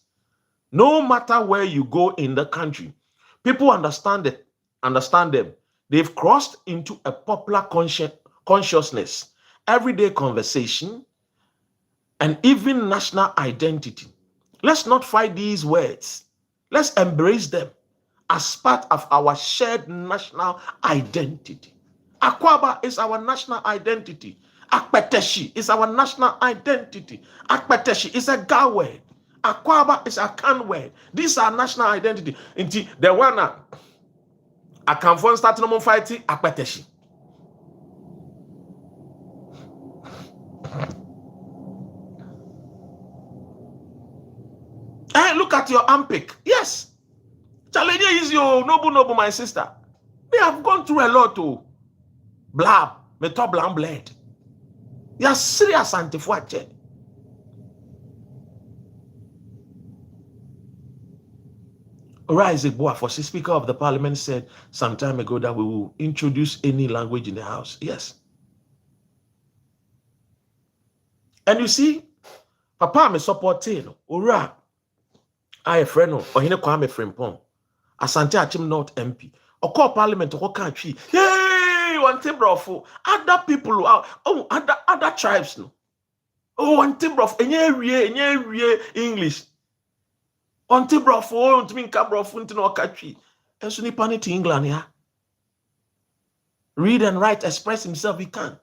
No matter where you go in the country, people understand them. They've crossed into a popular consciousness, everyday conversation, and even national identity. Let's not fight these words. Let's embrace them as part of our shared national identity. Akwaaba is our national identity. Akpeteshi is our national identity. Akpeteshi is a Ga word. Akwaaba is a Kan word. These are national identity. The one Akamfo start no fighting akpeteshi. Hey, look at your unpick. Yes. Challenge is your noble, my sister. They have gone through a lot to blab, me top blam blend. You are serious anti-fuache. Isaac Boafosi, Speaker of the Parliament, said some time ago that we will introduce any language in the House. Yes. And you see, Papa me supporting Ura. I a friend or he Kwame Frimpong. Asante Achim North MP. Or call Parliament or country. Hey, one timber other people out. Oh, other tribes no. Oh, one timber of any English. On Tibrofo, on Tminka Brofun to no country. And so nipa to England, yeah. Read and write, express himself, he can.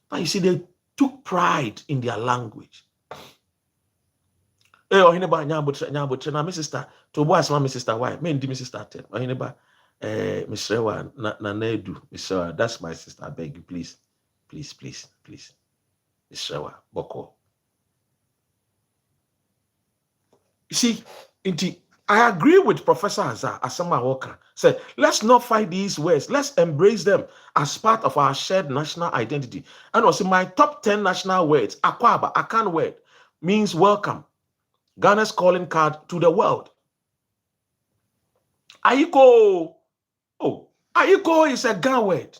But you see, they took pride in their language. Eh, or hineba nyabutche na my sister, to boys my sister, why? Me ndi my sister tell. Or hineba, Mr. na nedu, Mr. That's my sister, I beg you, please. Mr. Boko. You see, I agree with Professor Asama Walker. Said, let's not fight these words. Let's embrace them as part of our shared national identity. And also, my top 10 national words, Akwaaba, Akan word, means welcome. Ghana's calling card to the world. Ayiko. Oh, Ayiko is a Ghan word.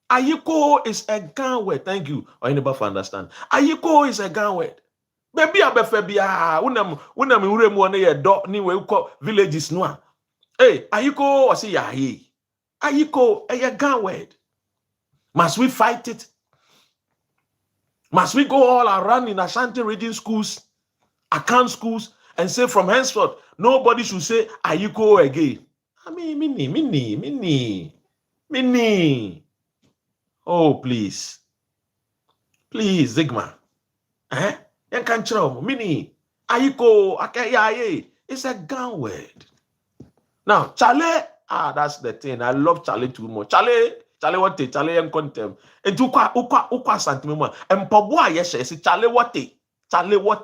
Ayiko is a Ghan word. Thank you. Or anybody for understand. Ayiko is a Ghan word. Baby abefebia unam uremu one ye do ni we ko villages no. Hey, ayiko o say ya he. Ayiko a Ghan word. Must we fight it? Must we go all around in Ashanti reading schools, account schools, and say from henceforth nobody should say ayiko again? I mean, mini. Oh, please, Zigma. Eh? Mini, Ayiko, Akayaye. It's a Ghan word. Now, Chale, that's the thing. I love Chale too much. Chale what? Chale and contem. And to ukwa santimema. And Pabua, yes, Chale what?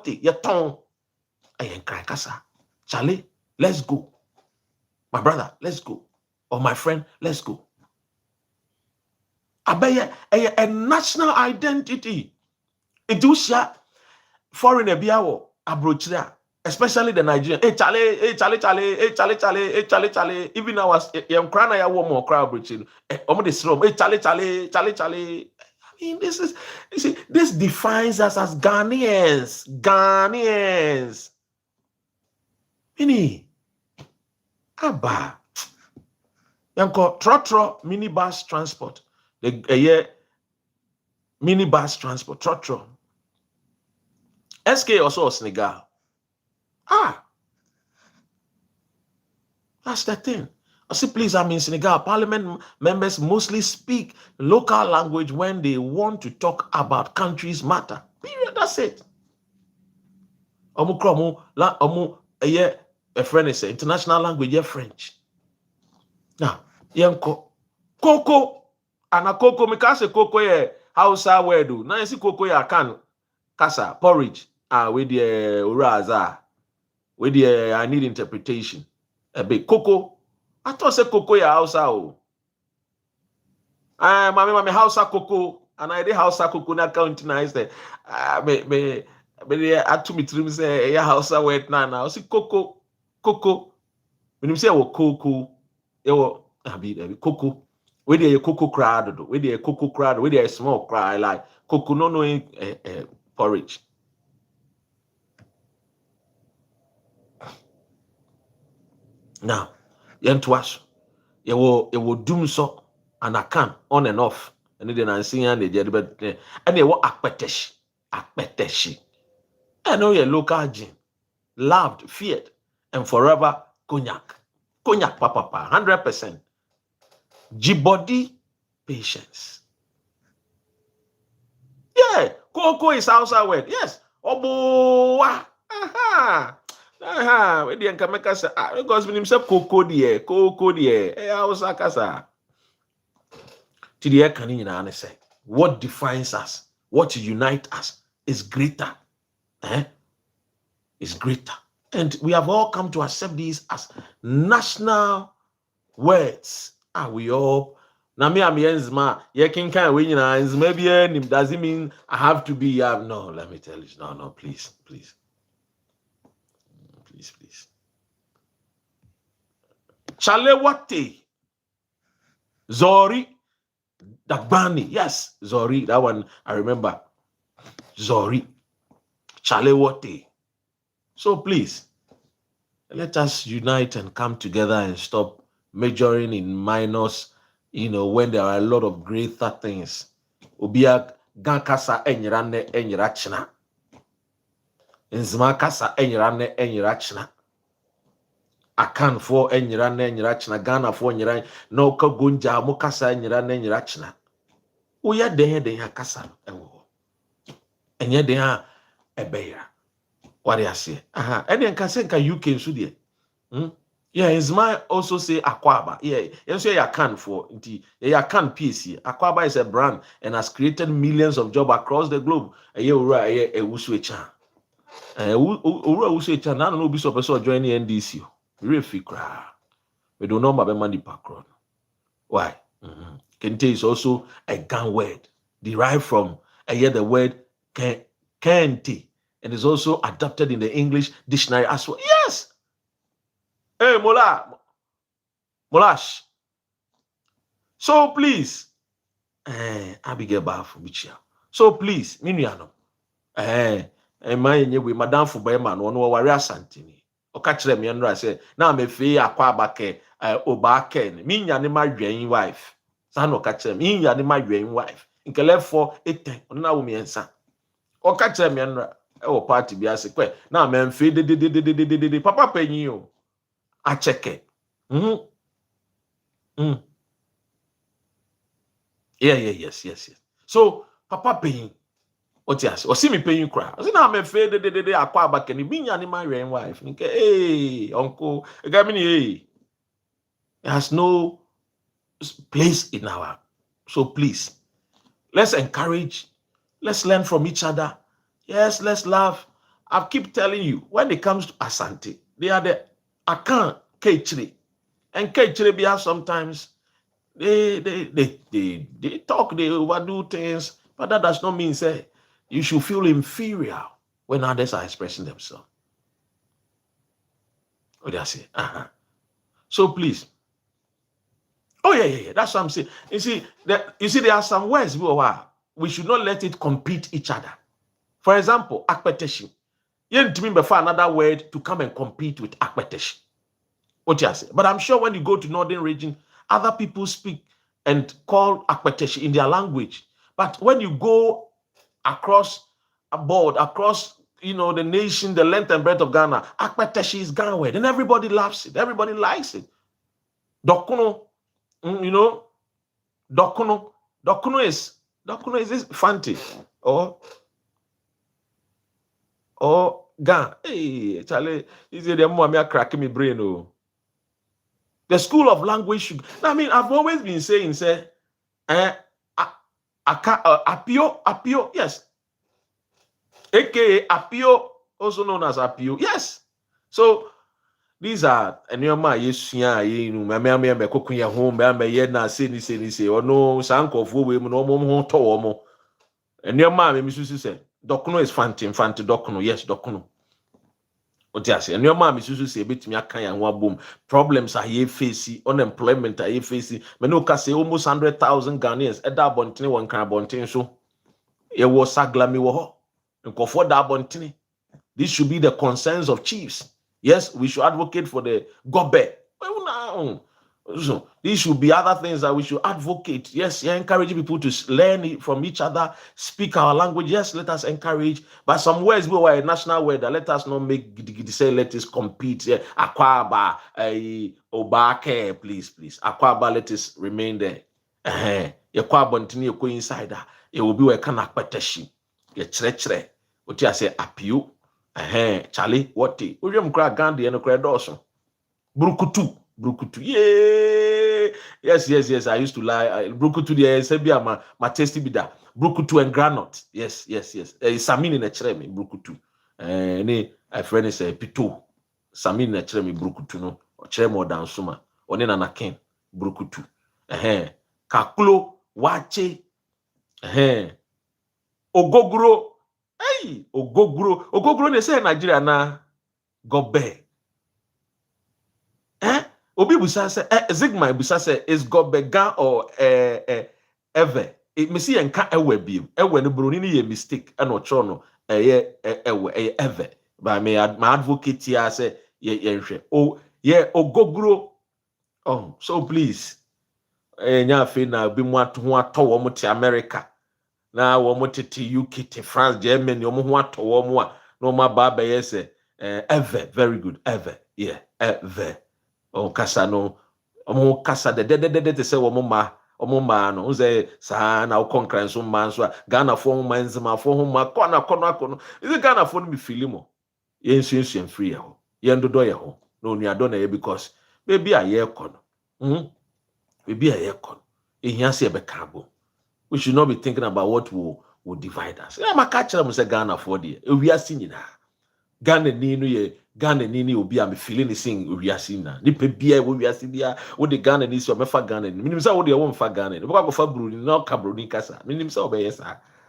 Your tongue. I ain't cry, Kasa. Chale, let's go. My brother, let's go. Or my friend, let's go. Abaya, a national identity. Idusha. Foreign biawo abrochira, especially the Nigerian. Chale. Even our young crana ya wo more crowd abrochira. Omo the slum. Chale. I mean, this defines us as Ghanaians. Mini. Aba. Yanko trotro minibus transport. The minibus transport trotro. SK also Senegal. That's the thing. I say, please, I'm in Senegal. Parliament members mostly speak local language when they want to talk about countries' matter. Period. That's it. A friend is international language, French. Now, Coco. And a Coco, me kase Coco ye Hausa wedu. Now you see Coco ya can kasa porridge. With the Uraza, with the I need interpretation. A bit Coco. I thought say Coco ya Hausa. Mami Hausa Coco, and I did Hausa Coco na count na is there. Me atu mi trim say ya Hausa word na. I see Coco. When you say wo Coco, you abi Coco. Where the Coco crowd, where the small cry like Coco no porridge. Now, yentuas, you will doom so and I can on and off, and then I see and the and they were akpeteshi. I know your local gene, loved, feared, and forever cognac, papa, 100%. G-body patience. Yeah, Coco is Hausa word. Yes, Obowa. Aha. We didn't come kasa. Because we himself koko die. I was kasa. To the can you say what defines us, what unites us is greater. Is greater. And we have all come to accept these as national words. We all now me enzma ye can win maybe doesn't mean I have to be no, let me tell you. No, please. Chale wate Zori Dagbani. Yes, Zori, that one I remember. Zori Chale wate. So please, let us unite and come together and stop majoring in minors, when there are a lot of greater things. Obia gankasa enyirane enyirachina. Nzmakasa enyirane enyirachina. Akan for enyirane enyirachina. Ghana for enyirane. No ka gunja mukasa enyirane enyirachina. Uya dehe kasa ewo. Enye deha ebeya. What do you say? And then can say UK in Sudan. Yeah, Ismail also say Akwaaba. Yeah, you say can for you can PC. Akwaaba is a brand and has created millions of jobs across the globe. We don't know be so person joining NDC. We don't know about money background. Why? Kente is also a Ghan word derived from the word kente. And is also adapted in the English dictionary as well. Yes. Hey, Molash. So please, Abigail Bafubichia. So please, Miniano. Madam Fubema, no warrior santini. O catch them, I say, now me fee Akwaaba Oobakɛ. Minya ni my drain wife. Sano catch them, Minya ni my drain wife. In Caleb for 8 on now me and son. O catch them, party be as a now men feed the papa penny you. I check it. Yes. So papa paying what yes, or see me paying you cry. I said, now I'm afraid the Akwaaba can be any my wife. Hey, uncle, it has no place in our. So please, let's encourage, let's learn from each other. Yes, let's laugh. I keep telling you, when it comes to Asante, they are the Akan Kechiri. And Kechiri sometimes they talk, they overdo things, but that does not mean say you should feel inferior when others are expressing themselves. What do I say? So please. Oh yeah. That's what I'm saying. You see, there are some words we should not let it compete each other. For example, akpeteshi. You need to mean before another word to come and compete with akpeteshi. What you say? But I'm sure when you go to northern region, other people speak and call akpeteshi in their language. But when you go across a board, across the nation, the length and breadth of Ghana, akpeteshi is Ghana word, and everybody loves it. Everybody likes it. Dokuno, dokuno is this fancy or Ghana. Hey, Charlie, is it the more cracking me brain? Oh, the school of language should. I mean, I've always been saying, Apio, yes, aka Apio, also known as Apio, yes. So these are and your my yes, me cooking your home, na say, or no, sanko for women, no more to and your mammy, Mrs. said, Dokuno is fanti Dokuno, yes, Dokuno. And your mom is say bit me a kind and one boom. Problems are here facing, unemployment are here facing. Menoka say almost 100,000 Ghanaians at that bontini one kind of bontini so. It was saglami woho. And for that bontini. This should be the concerns of chiefs. Yes, we should advocate for the gobe. So these should be other things that we should advocate. Yes, encourage people to learn from each other, speak our language. Yes, let us encourage. But some words we were a national word that let us not make say let us compete. Yeah. Akwaaba, Oobakɛ, please. Akwaaba, let us remain there. Akwaaba ntini go inside. It will be a kind of petition. Chere. What you say apio. Charlie, what tea? William Crack Gandhi and a cred also. Brukutu. Yeah. Yes. I used to lie. Brukutu, the Sebia, my tasty bida. Brukutu and granite. Yes. Samin in a treme, Brukutu. A friend is a pito. Samin in a treme, Brukutu, no, or tremo down summa, or in an akin, Brukutu. Kakulo, wache, Ogogro. Hey, Ogogro, they say Nigeria na gobe. Obi busa say Zigma busa say is gobega or ever. It me see enka ewe biem. Ewe no broni ni ye mistake and ocho no ewe ever. But my advocate here say ye oh yeah Ogogro. Oh, so please. Nya fe na bi mu ato ho ato wo mo te America. Na wo mo te UK te France Germany wo mo ho ato wo mo a no ma ba ba yes ever very good ever yeah ever o kasa no omo kasa de se wo mo ma no unze sa na wo konkran so ma so Ghana fo ho ma nzima fo ho ma kono is Ghana fo no me filimo ye nsunsuen free ho ye ndodo ye ho no nuado na ye because baby aye kono baby aye kono ehia se be kabo. We should not be thinking about what will divide us. Yeah, my catch them say Ghana for the we are seeing na Ghana ni obi am feeling the sing we are seeing na. Ni pe bia we are seeing dia what the Ghana ni so me fa Ghana ni. Minim say what dey won fa Ghana ni. Because go fa Bruni na ka Bruni kasa. Minim say obey yes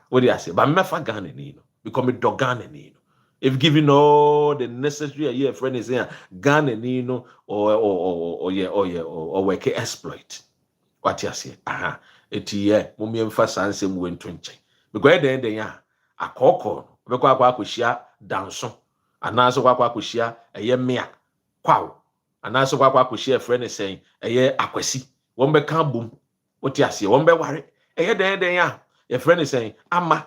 what dey say. But me fa Ghana ni no. Because me do Ghana ni no. If given all the necessary here friend is saying Ghana ni no or work exploit. What you say? Aha. Etiye mumye mfasa ansem wentu nche because den ya akoko bekwa akohia danso anaso kwa akohia eye mea kwawo anaso kwa akohia friend sen eye akwasi won be kan bom oti ase won be ware eye den ya ye friend sen ama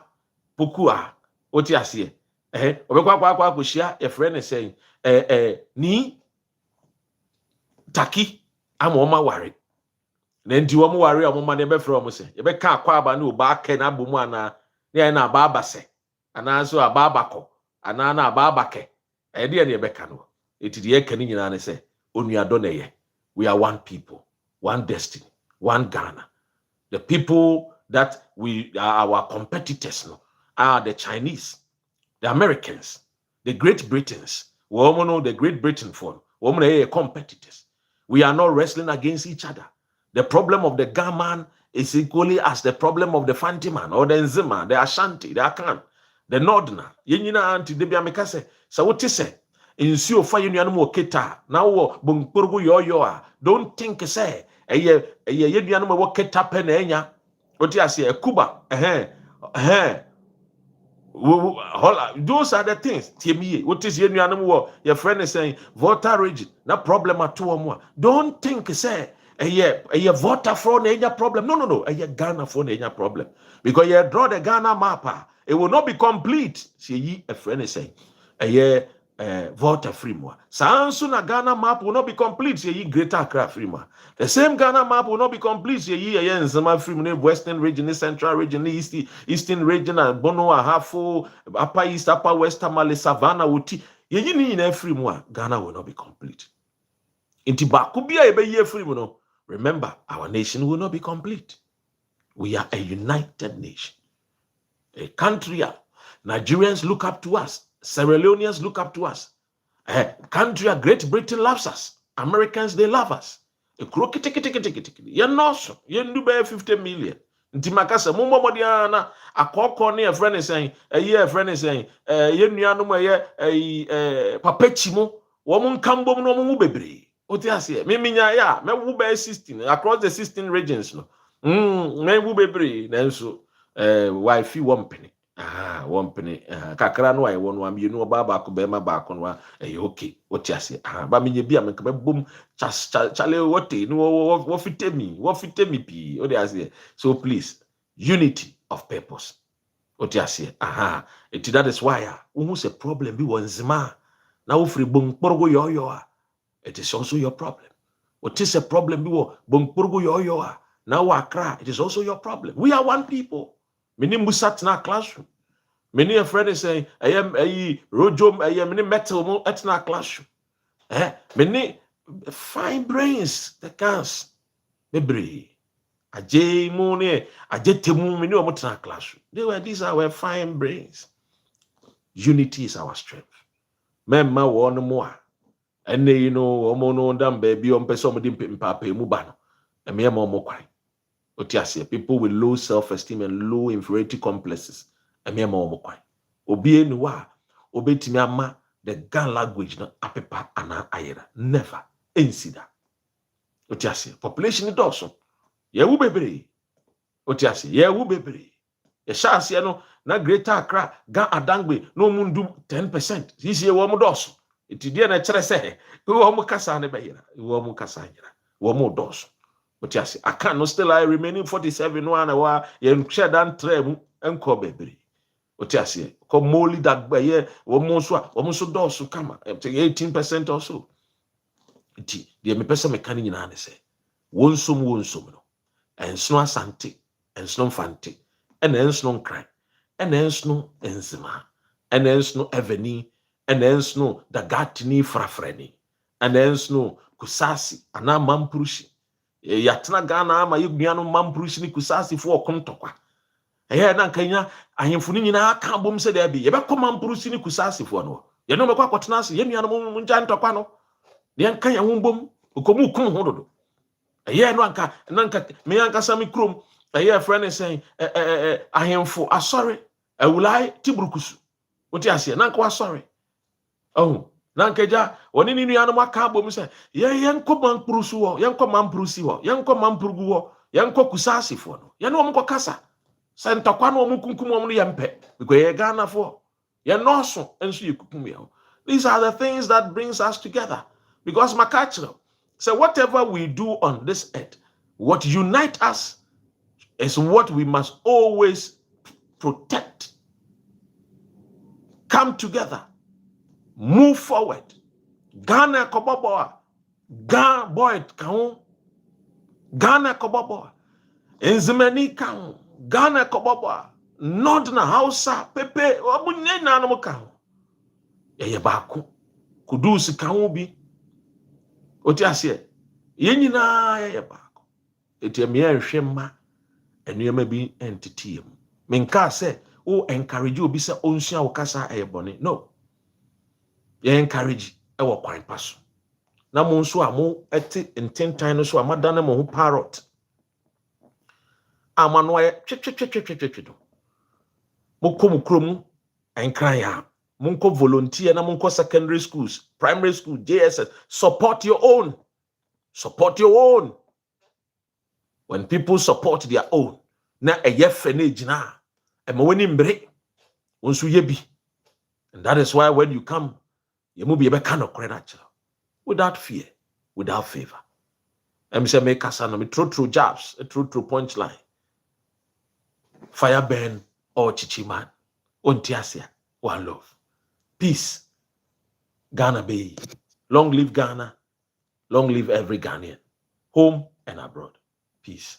pokua oti ase obekwa akohia ye friend sen ni Tackie ama o ma ware na ndi wo mo ware o mo ma ne be frɛ o mo se ye be ka Akwaaba na Oobakɛ na abomu ana ne na ababa se ana so ababa kɔ ana na ababa kɛ de ne ye be ka no etidi ye ka ni nyina ne se onuado na ye we are one people one destiny one Ghana. The people that we are our competitors no are the Chinese, the Americans, the Great Britons. We all know the Great Britain for we all know competitors. We are not wrestling against each other. The problem of the Gaman is equally as the problem of the Fantiman or the Nzima, the Ashanti, the Akan, the Northerner. Yenina anti debia mekase. Sa wote se insuo fa yenuanu mo keta na wo bonkporgo yoyo a don't think say eye yenuanu mo keta pe na enya wote ase ekuba hola those are the things tiemiye wote se yenuanu mo your friend is saying voter region na problem at mo don't think say a voter for any problem. No. A Ghana for any problem. Because you draw the Ghana map, it will not be complete. See, a friend is saying, a voter free more. Sansuna Ghana map will not be complete. See, Greater Accra free more. The same Ghana map will not be complete. See, in some free Western region, Central region, Eastern region, and Bono, Ahafo, Upper East, Upper West, Tamale, Savannah, Uti. You need in free more. Ghana will not be complete. Intiba could be a year free more. Remember, our nation will not be complete. We are a united nation. A country, Nigerians look up to us. Sierra Leoneans look up to us. A country, Great Britain loves us. Americans, they love us. A crooked ticket. You're not so. You do 50 million. Ntimakasa mumbo modiana akoko ne a friend is saying a friend is saying yenuanu mo papechimo wo mun kambom no mu bebre. Miminya ya me wo be 16 across the 16 regions no me wo bebre nanso wife one penny kakra no ai won wa mienu oba ba ko be ma ba ko no okay otiase ba menye bia me ka bom chale wote no wo fitemi pi odiase. So please, unity of purpose otiase that is why who say problem bi wonzima na wo free bom kporogo yoyo it is also your problem. What is a problem? Now Accra, it is also your problem. We are one people. Many musat na classroom. Many a friend is saying, I am a rojom, I am many metal etna clash. Many fine brains, the cans. Mebri. A J Moon, a Jetimu, many of mutna clash. These are our fine brains. Unity is our strength. Memma one more. And you know, Omono dam baby on Pesomadi Papa Mubano. And me more quite. Otiasia, people with low self-esteem and low inferiority complexes. And me more quite. Obie nuwa, obetimi ama the Ghan language na apepa ana ayera. Never. Insida. Otiasia, population is also. Ye wu bebre. Otiasia, ye wu bebre. Ye shasi no na Greater Accra, Ghan Adangbe, no mundu 10%. This year womu doso. Itidia na chere se, womu kasa ne bayera. Womu kasa yera. Womu doso. Otiasia, I can no still I remaining 47 one wa ye share dan trem enko bebre. Otiasie, come molly that by year, almost dosu kama, 18% or so. The me person mechanic in an say, one sum, no, and snow asante, and snow fanti, and then snow cry, and then snow enzima, and then snow eveni, and then snow the gatini frafreni, and then snow kusasi, and now mamprushi. Yatna Ghana, ama yubiano mamprushi ni kusasi for kontokwa. Na nkanya ahemfo nyina ka bom se da bi ye be koma mprusi ni kusasifo no ye no mekwa kwotena ase ye nua no munja ntokwa no de nkanya ho bom okomu kum ho dodo no anka me anka sami krom friend is saying ahemfo asori awulai tibrukusu oti ase na nka asori na nkaja woni ni nua no maka bom se ye nkoma mprusu wo ye nkoma mprusi wo ye nkoma mprugu wo ye nkoma kusasifo no ye no mko kasa Santaquano mukunkum yampe because Ghana for noso and so you kukumia. These are the things that brings us together. Because Makachino, so whatever we do on this earth, what unites us is what we must always protect. Come together, move forward. Ghana koboboa, Ghana boy kaun, Ghana koboboa, Enzimeni kaun. Ghana koboboa, Northern Hausa, Pepe, Obunye na no ka ho. Ye baako. Kudusi ka ho bi. Oti ase. Ye nyina ye baako. Eti me ahwe ma enuema bi entity mu. Menka se o encourage obi se onsua wo kasa bone. No. Ye encourage e wo kwan paso. Na mo nso a mo eti intentan no so amadane mo ho parrot. Amanoye twe moko mukrom enkran ya monko volunteer na monko secondary schools, primary school, JSS, support your own. When people support their own, na eyefe na ejina e ma wani mbre onsu yebi. And that is why when you come, you mu be kind of natural, without fear, without favor. Em say make us no me true jabs, true punchline. Fire burn or chichiman. Ontiasia, one love. Peace. Ghana Bay. Long live Ghana. Long live every Ghanaian. Home and abroad. Peace.